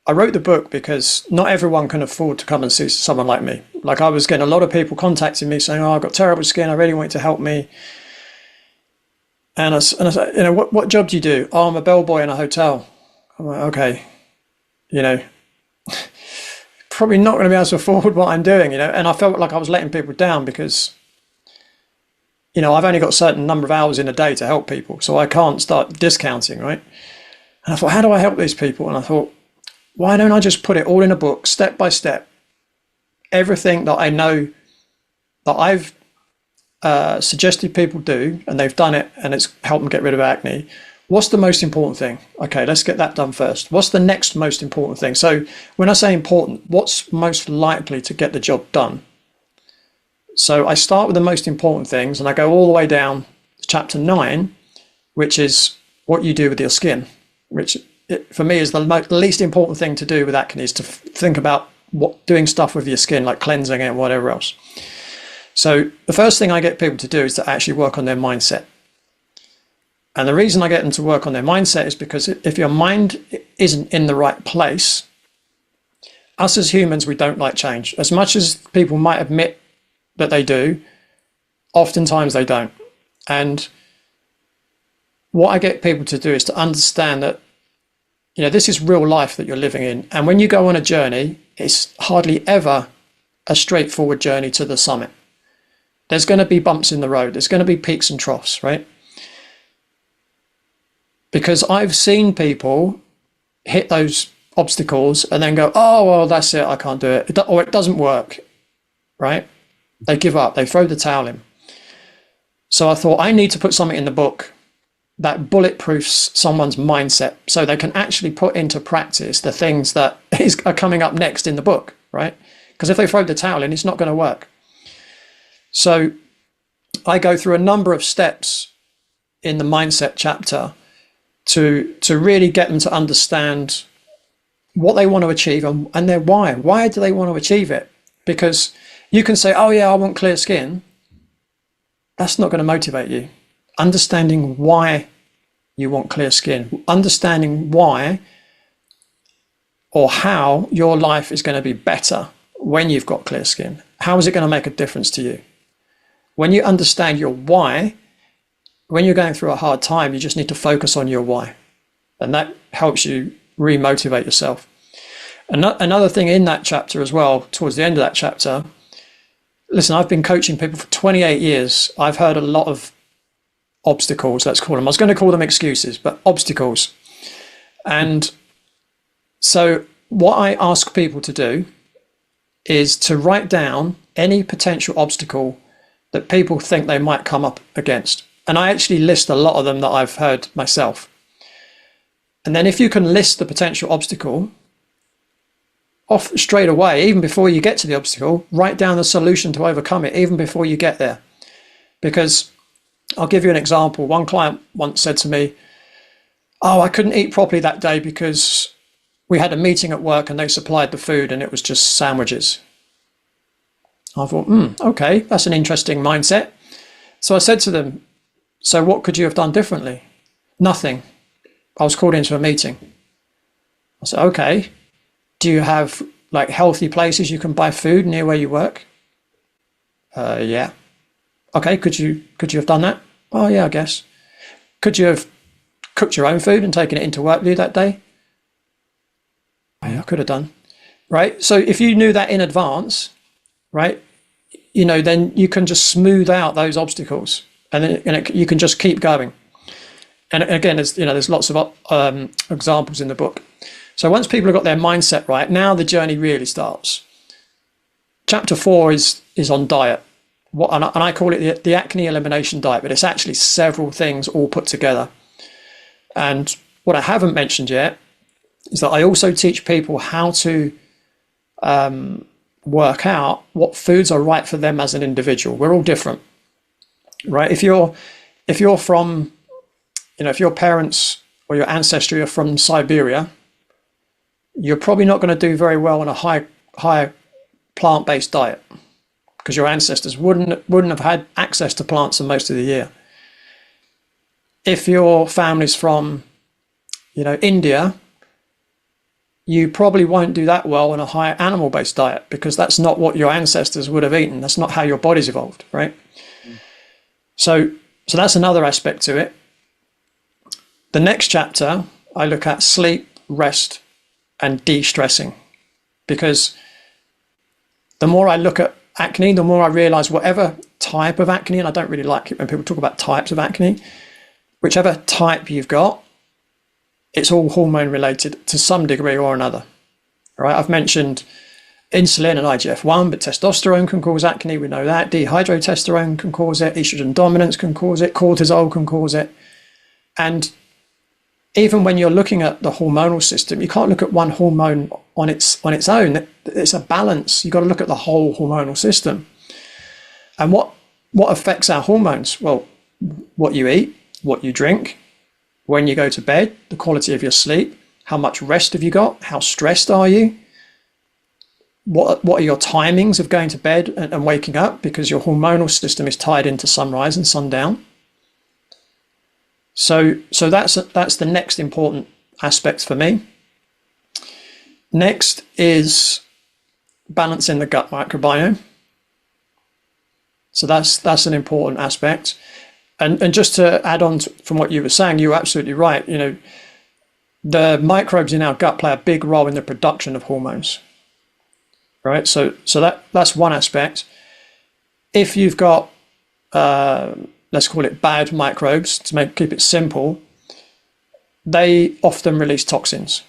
I wrote the book because not everyone can afford to come and see someone like me. Like, I was getting a lot of people contacting me saying, "Oh, I've got terrible skin. I really want you to help me." And I said, what job do you do? "Oh, I'm a bellboy in a hotel." I'm like, okay, you know, probably not going to be able to afford what I'm doing, And I felt like I was letting people down because, I've only got a certain number of hours in a day to help people. So I can't start discounting, right? And I thought, how do I help these people? And I thought, why don't I just put it all in a book, step by step? Everything that I know that I've suggested people do, and they've done it, and it's helped them get rid of acne. What's the most important thing? Okay, let's get that done first. What's the next most important thing? So when I say important, what's most likely to get the job done? So I start with the most important things, and I go all the way down to chapter 9, which is what you do with your skin, which for me is the least important thing to do with acne, is to think about doing stuff with your skin, like cleansing it and whatever else. So the first thing I get people to do is to actually work on their mindset. And the reason I get them to work on their mindset is because if your mind isn't in the right place, us as humans, we don't like change. As much as people might admit that they do, oftentimes they don't. And what I get people to do is to understand that, this is real life that you're living in. And when you go on a journey, it's hardly ever a straightforward journey to the summit. There's going to be bumps in the road. There's going to be peaks and troughs, right? Because I've seen people hit those obstacles and then go, "Oh, well, that's it. I can't do it." Or it doesn't work, right? They give up. They throw the towel in. So I thought, I need to put something in the book that bulletproofs someone's mindset so they can actually put into practice the things that are coming up next in the book, right? Because if they throw the towel in, it's not going to work. So I go through a number of steps in the mindset chapter to really get them to understand what they want to achieve and their why. Why do they want to achieve it? Because you can say, "Oh yeah, I want clear skin." That's not going to motivate you. Understanding why you want clear skin, understanding why or how your life is going to be better when you've got clear skin. How is it going to make a difference to you? When you understand your why, when you're going through a hard time, you just need to focus on your why. And that helps you re-motivate yourself. Another thing in that chapter as well, towards the end of that chapter, listen, I've been coaching people for 28 years. I've heard a lot of obstacles, let's call them. I was going to call them excuses, but obstacles. And so what I ask people to do is to write down any potential obstacle that people think they might come up against. And I actually list a lot of them that I've heard myself. And then if you can list the potential obstacle off straight away, even before you get to the obstacle, write down the solution to overcome it, even before you get there. Because I'll give you an example. One client once said to me, "Oh, I couldn't eat properly that day because we had a meeting at work and they supplied the food and it was just sandwiches." I thought, okay, that's an interesting mindset. So I said to them, "So what could you have done differently?" "Nothing. I was called into a meeting." I said, "Okay, do you have like healthy places you can buy food near where you work?" Yeah." "Okay, could you have done that?" "Oh yeah, I guess." "Could you have cooked your own food and taken it into work with you that day?" "Oh, yeah, I could have done." Right? So if you knew that in advance, right, then you can just smooth out those obstacles, and then you can just keep going. And again, there's lots of examples in the book. So once people have got their mindset right, now the journey really starts. Chapter 4 is on diet. And I call it the acne elimination diet, but it's actually several things all put together. And what I haven't mentioned yet is that I also teach people how to work out what foods are right for them as an individual. We're all different, right? If you're from, if your parents or your ancestry are from Siberia, you're probably not going to do very well on a high plant-based diet, because your ancestors wouldn't have had access to plants for most of the year. If your family's from, India, you probably won't do that well on a high animal-based diet, because that's not what your ancestors would have eaten. That's not how your body's evolved, right? So that's another aspect to it. The next chapter, I look at sleep, rest, and de-stressing, because the more I look at acne, the more I realize whatever type of acne, and I don't really like it when people talk about types of acne, whichever type you've got, it's all hormone related to some degree or another. All right, I've mentioned insulin and IGF-1, but testosterone can cause acne. We know that. Dehydrotestosterone can cause it. Estrogen dominance can cause it. Cortisol can cause it. And even when you're looking at the hormonal system, you can't look at one hormone on its own. It's a balance. You've got to look at the whole hormonal system. And what affects our hormones? Well, what you eat, what you drink, when you go to bed, the quality of your sleep, how much rest have you got, how stressed are you, what are your timings of going to bed and waking up, because your hormonal system is tied into sunrise and sundown. So that's the next important aspect for me. Next is balancing the gut microbiome. So that's an important aspect. And just to add on from what you were saying, you were absolutely right. You know, the microbes in our gut play a big role in the production of hormones, right? So that's one aspect. If you've got, let's call it bad microbes, to keep it simple, they often release toxins.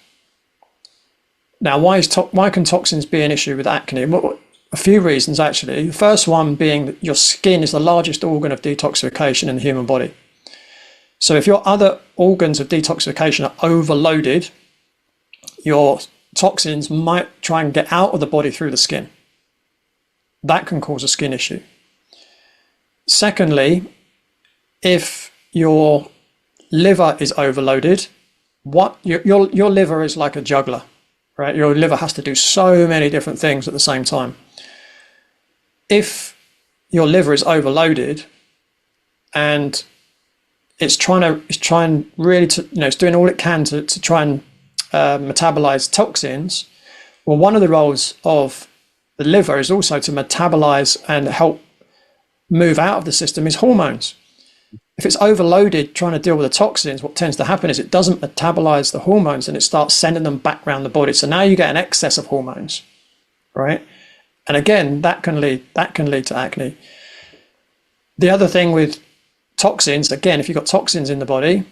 Now, why can toxins be an issue with acne? Well, a few reasons, actually. The first one being that your skin is the largest organ of detoxification in the human body. So if your other organs of detoxification are overloaded, your toxins might try and get out of the body through the skin. That can cause a skin issue. Secondly, if your liver is overloaded, your liver is like a juggler, right? Your liver has to do so many different things at the same time. If your liver is overloaded and it's trying really to, it's doing all it can to try and metabolize toxins, well, one of the roles of the liver is also to metabolize and help move out of the system is hormones. If it's overloaded trying to deal with the toxins, what tends to happen is it doesn't metabolize the hormones and it starts sending them back around the body. So now you get an excess of hormones, right? And again, that can lead to acne. The other thing with toxins, again, if you've got toxins in the body,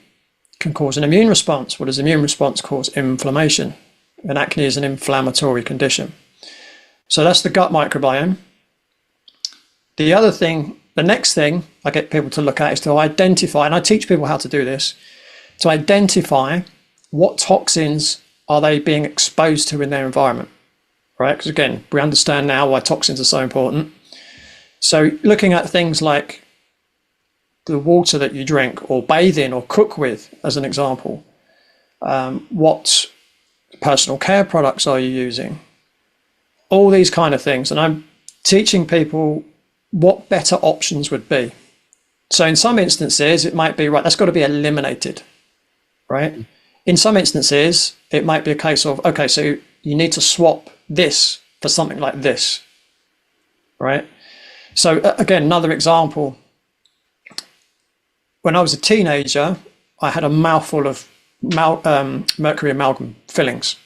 can cause an immune response. What does immune response cause? Inflammation. And acne is an inflammatory condition. So that's the gut microbiome. The next thing I get people to look at is to identify, and I teach people how to do this, to identify what toxins are they being exposed to in their environment, right? Because again, we understand now why toxins are so important. So looking at things like the water that you drink or bathe in or cook with, as an example, what personal care products are you using? All these kind of things. And I'm teaching people what better options would be. So in some instances, it might be, right, that's got to be eliminated, right? In some instances, it might be a case of, okay, so you need to swap this for something like this, right? So again, another example. When I was a teenager, I had a mouthful of mercury amalgam fillings,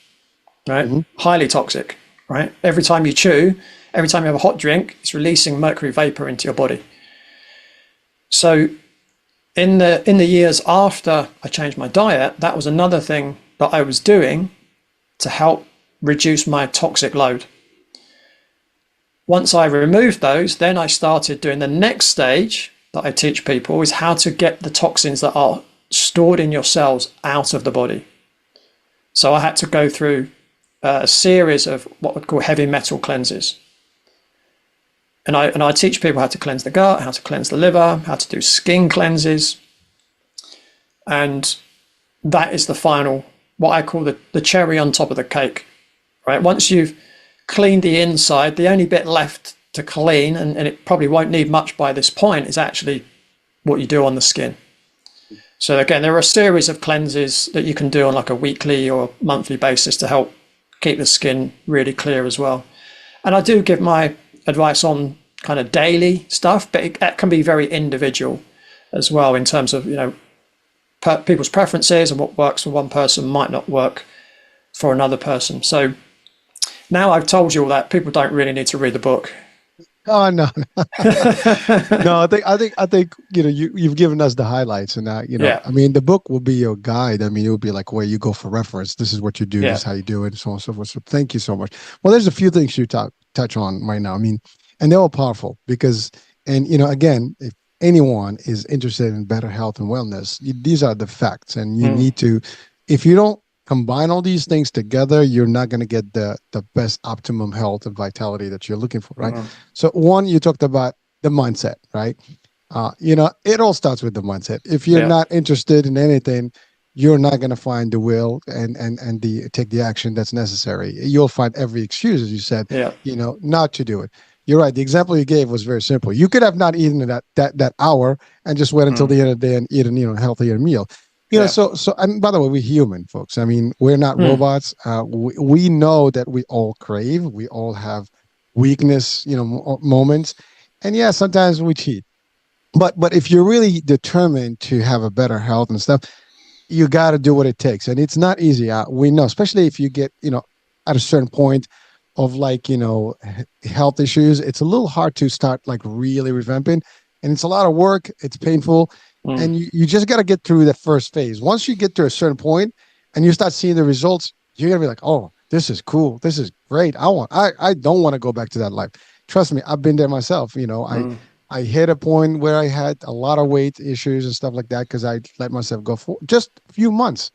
right? Mm-hmm. Highly toxic, right? Every time you chew, every time you have a hot drink, it's releasing mercury vapor into your body. So in the years after I changed my diet, that was another thing that I was doing to help reduce my toxic load. Once I removed those, then I started doing the next stage that I teach people is how to get the toxins that are stored in your cells out of the body. So I had to go through a series of what we call heavy metal cleanses. And I teach people how to cleanse the gut, how to cleanse the liver, how to do skin cleanses. And that is the final, what I call the cherry on top of the cake, right? Once you've cleaned the inside, the only bit left to clean, and it probably won't need much by this point, is actually what you do on the skin. So again, there are a series of cleanses that you can do on like a weekly or monthly basis to help keep the skin really clear as well. And I do give my advice on kind of daily stuff, but it can be very individual as well in terms of, people's preferences, and what works for one person might not work for another person. So now I've told you all that, people don't really need to read the book. Oh no, no. I think you've given us the highlights, and Yeah. I mean, the book will be your guide. I mean, it will be like where you go for reference. This is what you do. This Yeah. is how you do it, and so on and so forth. So thank you so much. Well, there's a few things you touch on right now. I mean, and they're all powerful because, and again, if anyone is interested in better health and wellness, these are the facts, and you need to. If you don't combine all these things together, you're not going to get the best optimum health and vitality that you're looking for, right? So one, you talked about the mindset, right? It all starts with the mindset. If you're not interested in anything, you're not going to find the will and take the action that's necessary. You'll find every excuse, as you said, not to do it. You're right. The example you gave was very simple. You could have not eaten that hour and just wait until the end of the day and eat a healthier meal. So and by the way, we're human, folks. I mean, we're not robots. We know that we all crave. We all have weakness, moments, and yeah, sometimes we cheat. But if you're really determined to have a better health and stuff, you got to do what it takes, and it's not easy. We know, especially if you get at a certain point of health issues, it's a little hard to start like really revamping, and it's a lot of work. It's painful. And you just got to get through that first phase. Once you get to a certain point and you start seeing the results, you're going to be like, oh, this is cool. This is great. I don't want to go back to that life. Trust me, I've been there myself. I hit a point where I had a lot of weight issues and stuff like that because I let myself go for just a few months.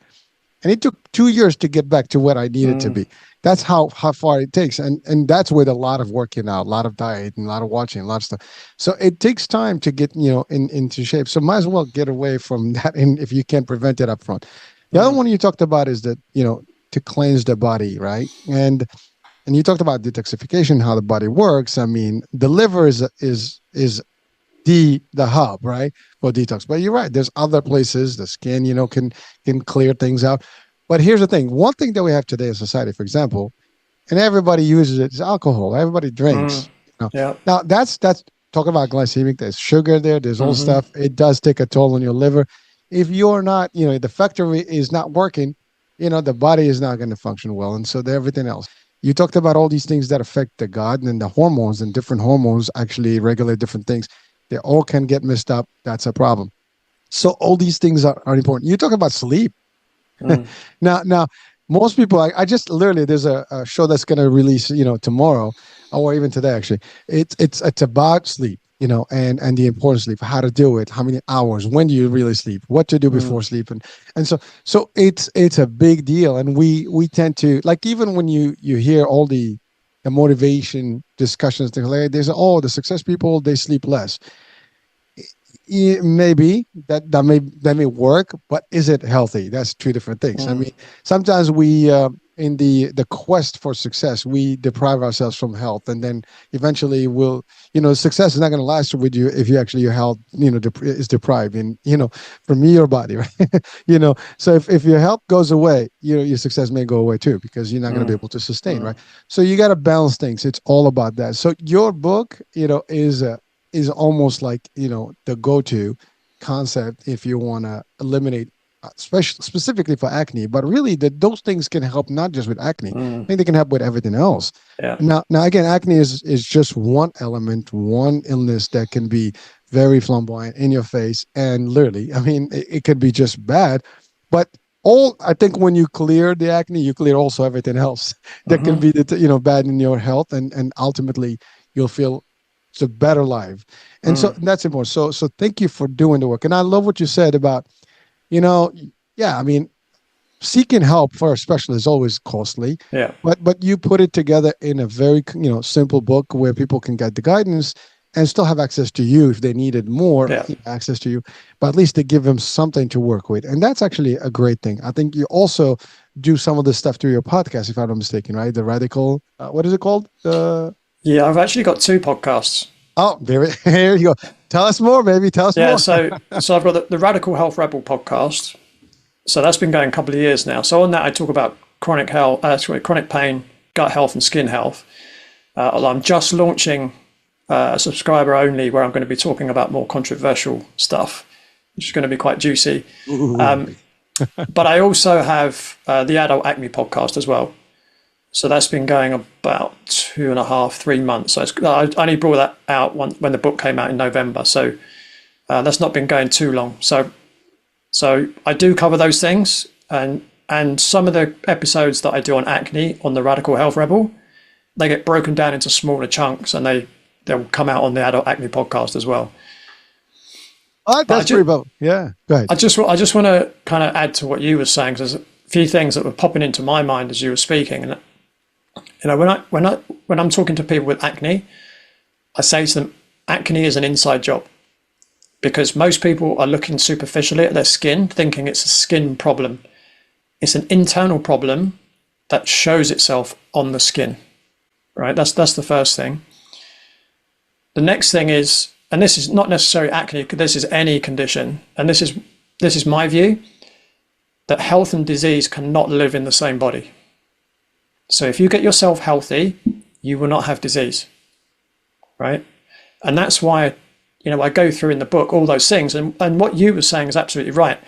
And it took 2 years to get back to what I needed to be. That's how far it takes. And that's with a lot of working out, a lot of diet, and a lot of watching, a lot of stuff. So it takes time to get, into shape. So might as well get away from that, and if you can't prevent it up front. The other one you talked about is that, to cleanse the body, right? And you talked about detoxification, how the body works. I mean, the liver is the hub, right, for detox. But you're right. There's other places. The skin, can clear things out. But here's the thing. One thing that we have today in society, for example, and everybody uses it, is alcohol. Everybody drinks. Yeah. Now that's talking about glycemic. There's sugar there. There's all stuff. It does take a toll on your liver. If you're not, the factory is not working, the body is not going to function well, and so everything else. You talked about all these things that affect the gut and the hormones, and different hormones actually regulate different things. They all can get messed up. That's a problem. So all these things are important. You talk about sleep. Now, most people, I just literally, there's a show that's going to release, tomorrow or even today, actually. It's about sleep, and the importance of sleep, how to do it, how many hours, when do you really sleep, what to do before sleep. And so it's a big deal. And we tend to, like, even when you hear all the motivation discussions, things like there's the success people, they sleep less. Maybe that may work, but is it healthy? That's two different things. I mean, sometimes we in the quest for success, we deprive ourselves from health, and then eventually success is not going to last with you if your health is deprived, and from your body, right? So if your health goes away, your success may go away too, because you're not going to be able to sustain, right? So you got to balance things. It's all about that. So your book is almost like the go-to concept if you want to eliminate, specifically for acne, but really those things can help not just with acne. I think they can help with everything else. Yeah. Now again, acne is just one element, one illness that can be very flamboyant in your face, and literally, I mean, it could be just bad, but I think when you clear the acne, you clear also everything else that can be bad in your health, and ultimately you'll feel it's a better life. And so that's important. So thank you for doing the work. And I love what you said about, I mean, seeking help for a specialist is always costly. Yeah. But you put it together in a very, simple book where people can get the guidance and still have access to you if they needed more access to you, but at least they give them something to work with. And that's actually a great thing. I think you also do some of this stuff through your podcast, if I'm not mistaken, right? The Radical, what is it called? Yeah, I've actually got 2 podcasts. Oh, there you go. Tell us more, baby. Tell us more. Yeah, so I've got the Radical Health Rebel podcast. So that's been going a couple of years now. So on that, I talk about chronic health, chronic pain, gut health, and skin health. I'm just launching a subscriber only where I'm going to be talking about more controversial stuff, which is going to be quite juicy. But I also have the Adult Acne podcast as well. So that's been going about 2.5, 3 months. So I only brought that out when the book came out in November. So that's not been going too long. So I do cover those things, and some of the episodes that I do on acne on the Radical Health Rebel, they get broken down into smaller chunks, and they'll come out on the Adult Acne podcast as well. Oh, that's pretty well. Yeah, go ahead. I just want to kind of add to what you were saying, because there's a few things that were popping into my mind as you were speaking. And when I'm talking to people with acne, I say to them, acne is an inside job, because most people are looking superficially at their skin, thinking it's a skin problem. It's an internal problem that shows itself on the skin, right? That's the first thing. The next thing is, and this is not necessarily acne, this is any condition, and this is my view, that health and disease cannot live in the same body. So if you get yourself healthy, you will not have disease, right? And that's why, I go through in the book all those things, and what you were saying is absolutely right.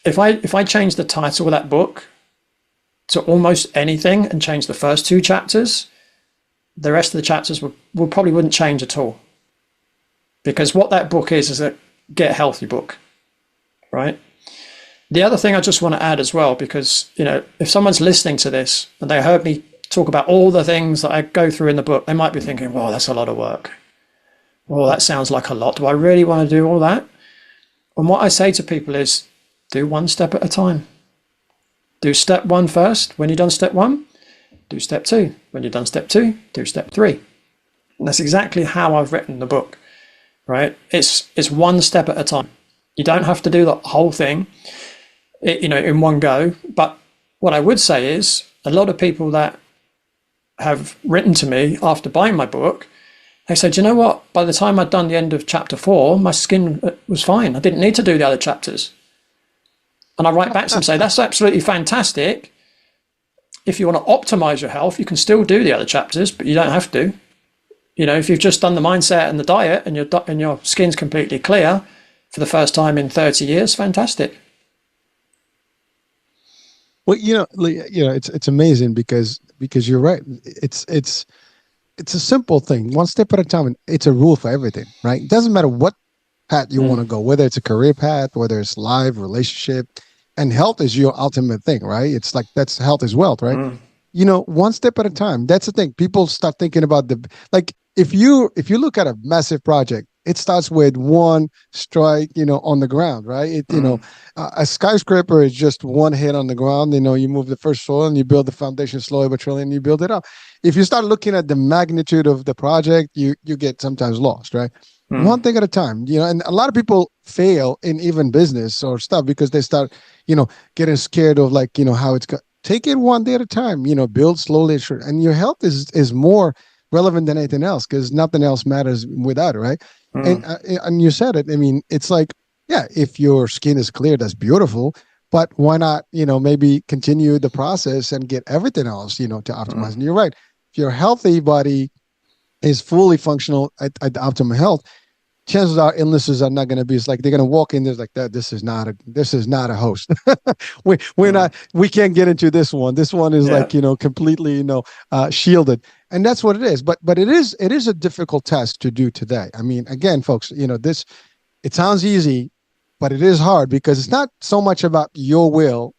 If I change the title of that book to almost anything and change the first 2 chapters, the rest of the chapters will probably wouldn't change at all. Because what that book is a get healthy book, right? The other thing I just want to add as well, because, if someone's listening to this and they heard me talk about all the things that I go through in the book, they might be thinking, well, that's a lot of work. Well, that sounds like a lot. Do I really want to do all that? And what I say to people is, do one step at a time. Do step 1 first. When you've done step 1, do step 2. When you've done step 2, do step 3. And that's exactly how I've written the book, right? It's one step at a time. You don't have to do the whole thing, in one go. But what I would say is, a lot of people that have written to me after buying my book, they said, you know what? By the time I'd done the end of chapter 4, my skin was fine. I didn't need to do the other chapters. And I write back to them and say, that's absolutely fantastic. If you want to optimize your health, you can still do the other chapters, but you don't have to. If you've just done the mindset and the diet and your skin's completely clear for the first time in 30 years, fantastic. Well, it's amazing because you're right. It's a simple thing, one step at a time, and it's a rule for everything, right? It doesn't matter what path you want to go, whether it's a career path, whether it's life, relationship, and health is your ultimate thing, right? It's like that's health is wealth, right? One step at a time. That's the thing. People start thinking about if you look at a massive project, it starts with one strike, on the ground, right? A skyscraper is just one hit on the ground. You move the first soil and you build the foundation slowly but surely, and you build it up. If you start looking at the magnitude of the project, you get sometimes lost, right? One thing at a time, and a lot of people fail in even business or stuff because they start, getting scared of how it's got. Take it one day at a time, build slowly, and your health is more relevant than anything else because nothing else matters without it, right? And you said it. I mean, it's like, yeah, if your skin is clear, that's beautiful. But why not, maybe continue the process and get everything else, to optimize. And you're right. If your healthy body is fully functional at the optimal health, chances are illnesses are not going to be. It's like they're going to walk in. There's like that. This is not a host. We can't get into this one. This one is completely shielded, and that's what it is. But it is a difficult task to do today. I mean, again, folks, it sounds easy, but it is hard because it's not so much about your will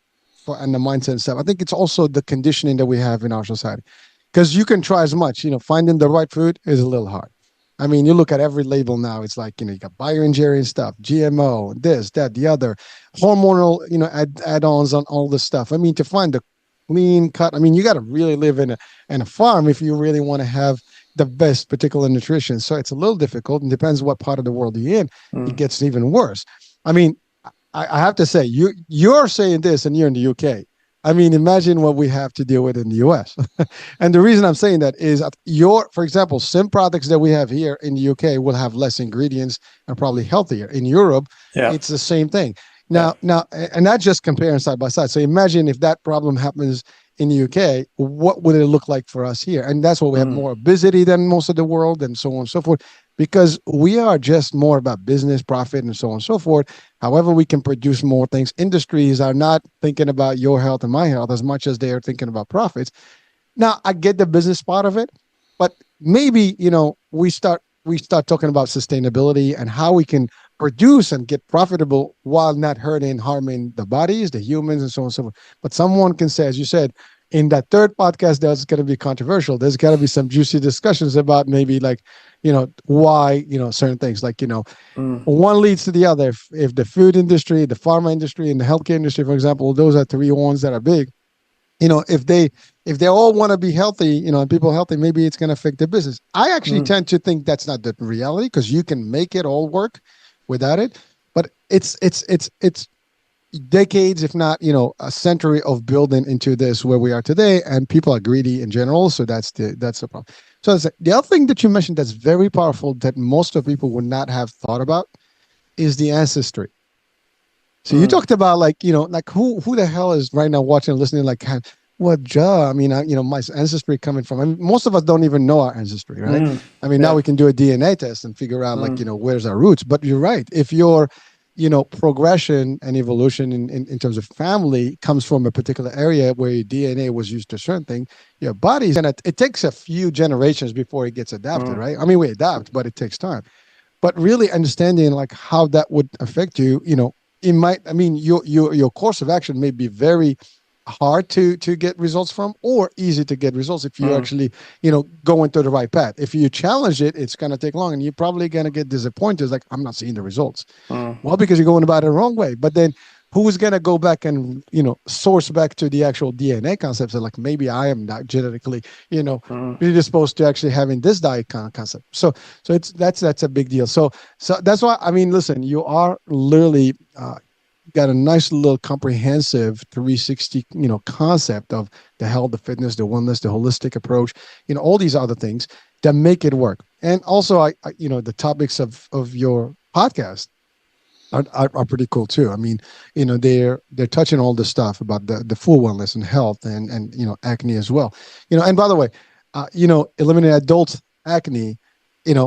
and the mindset and stuff. I think it's also the conditioning that we have in our society. Because you can try as much, finding the right food is a little hard. I mean, you look at every label now, it's like, you got bioengineering stuff, GMO, this, that, the other, hormonal, add-ons on all this stuff. I mean, to find the clean cut, I mean, you got to really live in a farm if you really want to have the best particular nutrition. So it's a little difficult and depends what part of the world you're in. It gets even worse. I mean, I have to say, you're saying this and you're in the UK. I mean, imagine what we have to deal with in the US. And the reason I'm saying that is for example, some products that we have here in the UK will have less ingredients and probably healthier. In Europe, it's the same thing. Yeah. And that's just comparing side by side. So imagine if that problem happens in the UK, what would it look like for us here? And that's why we have more obesity than most of the world, and so on and so forth, because we are just more about business, profit, and so on and so forth. However, we can produce more things. Industries are not thinking about your health and my health as much as they are thinking about profits. Now, I get the business part of it, but maybe, we start talking about sustainability and how we can produce and get profitable while not hurting, harming the bodies, the humans, and so on and so forth. But someone can say, as you said, in that third podcast, that's going to be controversial. There's got to be some juicy discussions about maybe like, why, certain things like, one leads to the other. If the food industry, the pharma industry, and the healthcare industry, for example, those are three ones that are big. If they all want to be healthy, and people healthy, maybe it's going to affect their business. I actually tend to think that's not the reality, because you can make it all work without it. But it's decades, if not a century of building into this where we are today, and people are greedy in general. So that's the problem. So the other thing that you mentioned that's very powerful that most of people would not have thought about is the ancestry. So you talked about like who the hell is right now watching and listening like, what job? I mean, my ancestry coming from. I mean, most of us don't even know our ancestry, right? I mean, now we can do a DNA test and figure out like where's our roots. But you're right. If your progression and evolution in terms of family comes from a particular area where your DNA was used to a certain thing, your body's gonna. It takes a few generations before it gets adapted, right? I mean, we adapt, but it takes time. But really understanding like how that would affect you, your course of action may be very hard to get results from, or easy to get results if you actually go into the right path. If you challenge it, it's going to take long, and you're probably going to get disappointed, like, I'm not seeing the results. Well, because you're going about it the wrong way. But then who's going to go back and source back to the actual DNA concepts, and like, maybe I am not genetically predisposed to actually having this diet concept. So that's a big deal. So that's why, I mean, listen, you are literally got a nice little comprehensive 360 concept of the health, the fitness, the wellness, the holistic approach, all these other things that make it work. And also I the topics of your podcast are pretty cool too. I mean, they're touching all the stuff about the full wellness and health and acne as well. And by the way, eliminate adult acne,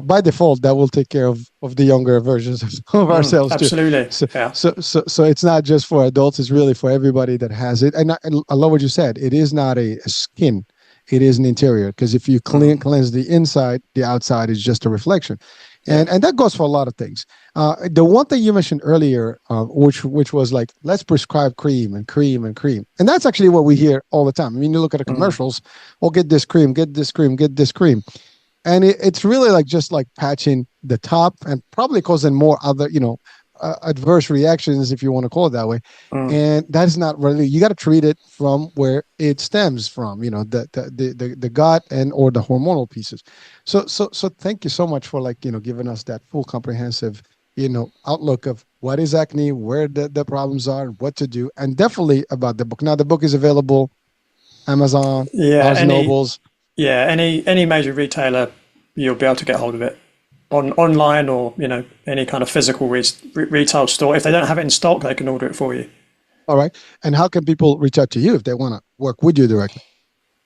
by default, that will take care of the younger versions of ourselves too. Absolutely. So, Yeah. so it's not just for adults; it's really for everybody that has it. And I love what you said. It is not a skin; it is an interior. Because if you cleanse the inside, the outside is just a reflection. And that goes for a lot of things. The one thing you mentioned earlier, which was like, let's prescribe cream and cream and cream, and that's actually what we hear all the time. I mean, you look at the commercials. Oh, get this cream, get this cream, get this cream. And it's really like just like patching the top and probably causing more other, adverse reactions, if you want to call it that way. And that is not really, you got to treat it from where it stems from, the gut and or the hormonal pieces. So thank you so much for like, giving us that full comprehensive, outlook of what is acne, where the problems are, what to do, and definitely about the book. Now the book is available, Amazon, Barnes and Nobles. Yeah, any major retailer, you'll be able to get hold of it online, or any kind of physical retail store. If they don't have it in stock, they can order it for you. All right. And how can people reach out to you if they want to work with you directly?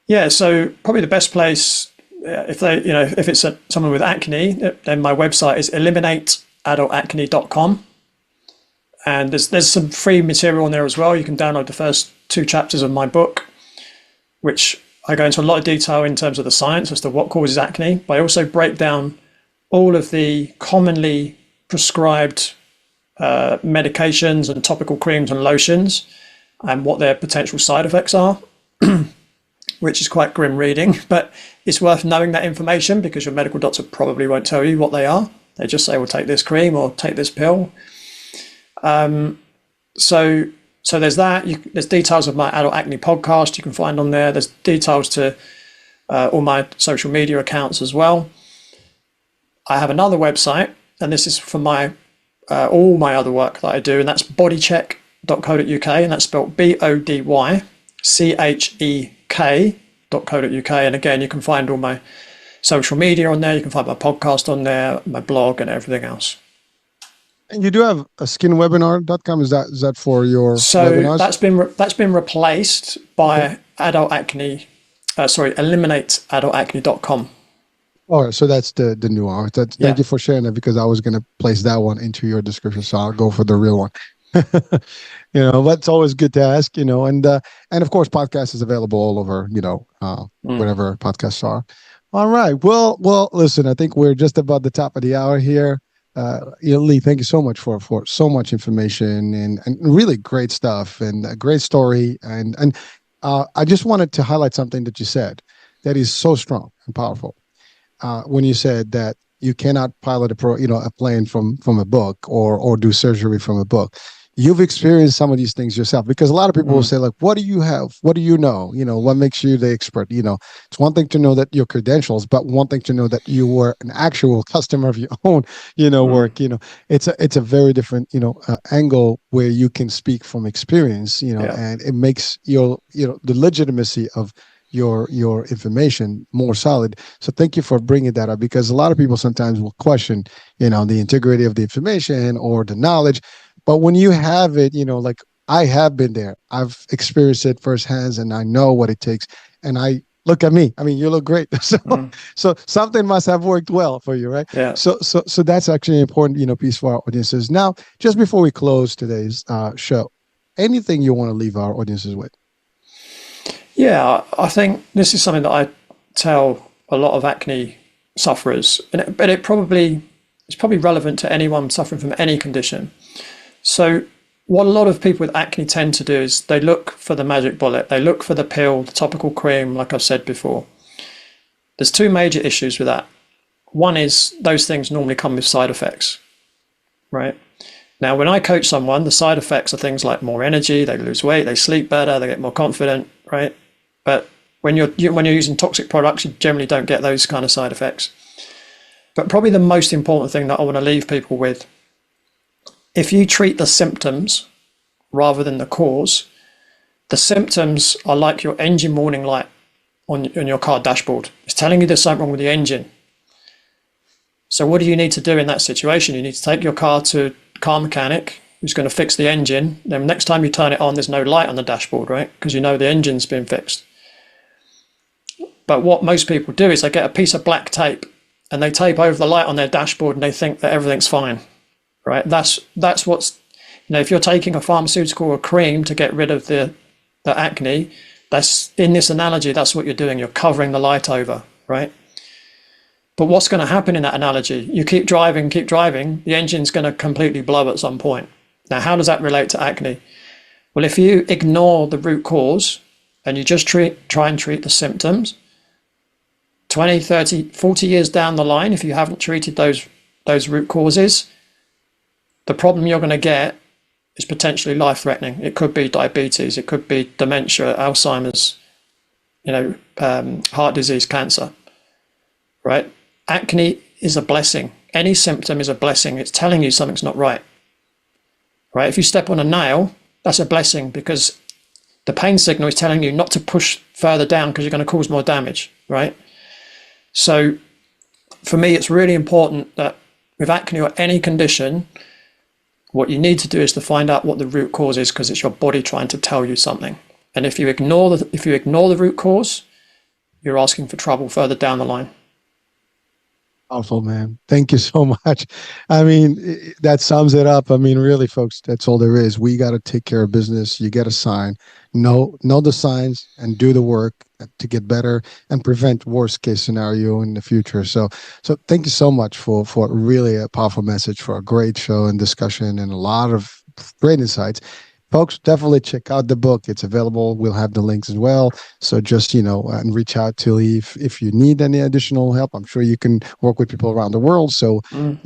Yeah, so probably the best place, if they if it's someone with acne, then my website is eliminateadultacne.com, and there's some free material on there as well. You can download the first 2 chapters of my book, which I go into a lot of detail in terms of the science as to what causes acne, but I also break down all of the commonly prescribed medications and topical creams and lotions and what their potential side effects are, which is quite grim reading, but it's worth knowing that information because your medical doctor probably won't tell you what they are. They just say, well, take this cream or take this pill. So there's that. There's details of my adult acne podcast you can find on there. There's details to all my social media accounts as well. I have another website, and this is for my all my other work that I do, and that's bodychek.co.uk, and that's spelled BODYCHEK.co.uk. And again, you can find all my social media on there. You can find my podcast on there, my blog, and everything else. And you do have a skinwebinar.com. Is that for your So webinars? that's been replaced Okay. by adult acne. Eliminateadultacne.com. All right, so that's the new one. Thank Yeah. you for sharing that because I was going to place that one into your description, so I'll go for the real one. But it's always good to ask. And of course, podcast is available all over. Mm. Wherever podcasts are. All right. Well. Listen, I think we're just about the top of the hour here. Leigh, thank you so much for so much information and really great stuff and a great story. And I just wanted to highlight something that you said that is so strong and powerful when you said that you cannot pilot a plane from a book or do surgery from a book. You've experienced some of these things yourself because a lot of people will Mm. say like, what do you have? What do you know? What makes you the expert? It's one thing to know that your credentials, but one thing to know that you were an actual customer of your own, Mm. work. It's a very different, angle where you can speak from experience, Yeah. and it makes the legitimacy of your information more solid. So thank you for bringing that up because a lot of people sometimes will question, the integrity of the information or the knowledge. But when you have it, like I have been there, I've experienced it firsthand, and I know what it takes. And I look at me. I mean, you look great. So, Mm. so something must have worked well for you, right? Yeah. So that's actually an important, piece for our audiences. Now, just before we close today's show, anything you want to leave our audiences with? Yeah. I think this is something that I tell a lot of acne sufferers, but it's probably relevant to anyone suffering from any condition. So what a lot of people with acne tend to do is they look for the magic bullet. They look for the pill, the topical cream, like I've said before. There's two major issues with that. One is those things normally come with side effects, right? Now, when I coach someone, the side effects are things like more energy, they lose weight, they sleep better, they get more confident, right? But when you're using toxic products, you generally don't get those kind of side effects. But probably the most important thing that I want to leave people with, if you treat the symptoms rather than the cause, the symptoms are like your engine warning light on your car dashboard. It's telling you there's something wrong with the engine. So what do you need to do in that situation? You need to take your car to a car mechanic who's going to fix the engine. Then next time you turn it on, there's no light on the dashboard, right? Because you know the engine's been fixed. But what most people do is they get a piece of black tape and they tape over the light on their dashboard and they think that everything's fine, right? That's what's, if you're taking a pharmaceutical or cream to get rid of the acne, that's, in this analogy, that's what you're doing. You're covering the light over, right? But what's going to happen in that analogy? You keep driving, the engine's going to completely blow at some point. Now, how does that relate to acne? Well, if you ignore the root cause and you just try and treat the symptoms, 20, 30, 40 years down the line, if you haven't treated those root causes, the problem you're going to get is potentially life-threatening. It could be diabetes, it could be dementia, Alzheimer's, heart disease, cancer, right? Acne is a blessing. Any symptom is a blessing. It's telling you something's not right, right? If you step on a nail, that's a blessing because the pain signal is telling you not to push further down because you're going to cause more damage, right? So for me, it's really important that with acne or any condition, what you need to do is to find out what the root cause is because it's your body trying to tell you something. And if you ignore the root cause, you're asking for trouble further down the line. Powerful, man. Thank you so much. I mean, that sums it up. I mean, really, folks, that's all there is. We got to take care of business. You get a sign, know the signs, and do the work to get better and prevent worst case scenario in the future. So thank you so much for really a powerful message, for a great show and discussion, and a lot of great insights. Folks, definitely check out the book. It's available. We'll have the links as well. So just, and reach out to Leigh if you need any additional help. I'm sure you can work with people around the world. So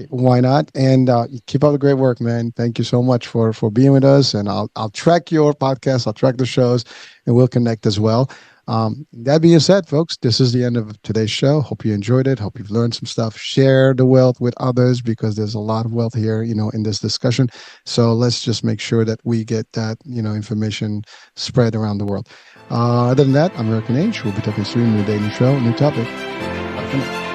why not? And keep up the great work, man. Thank you so much for being with us. And I'll track your podcast. I'll track the shows and we'll connect as well. That being said, folks, this is the end of today's show. Hope you enjoyed it. Hope you've learned some stuff. Share the wealth with others because there's a lot of wealth here, in this discussion. So let's just make sure that we get that, information spread around the world. Other than that, I'm American Age. We'll be talking soon. New day, new show, new topic. Bye for now.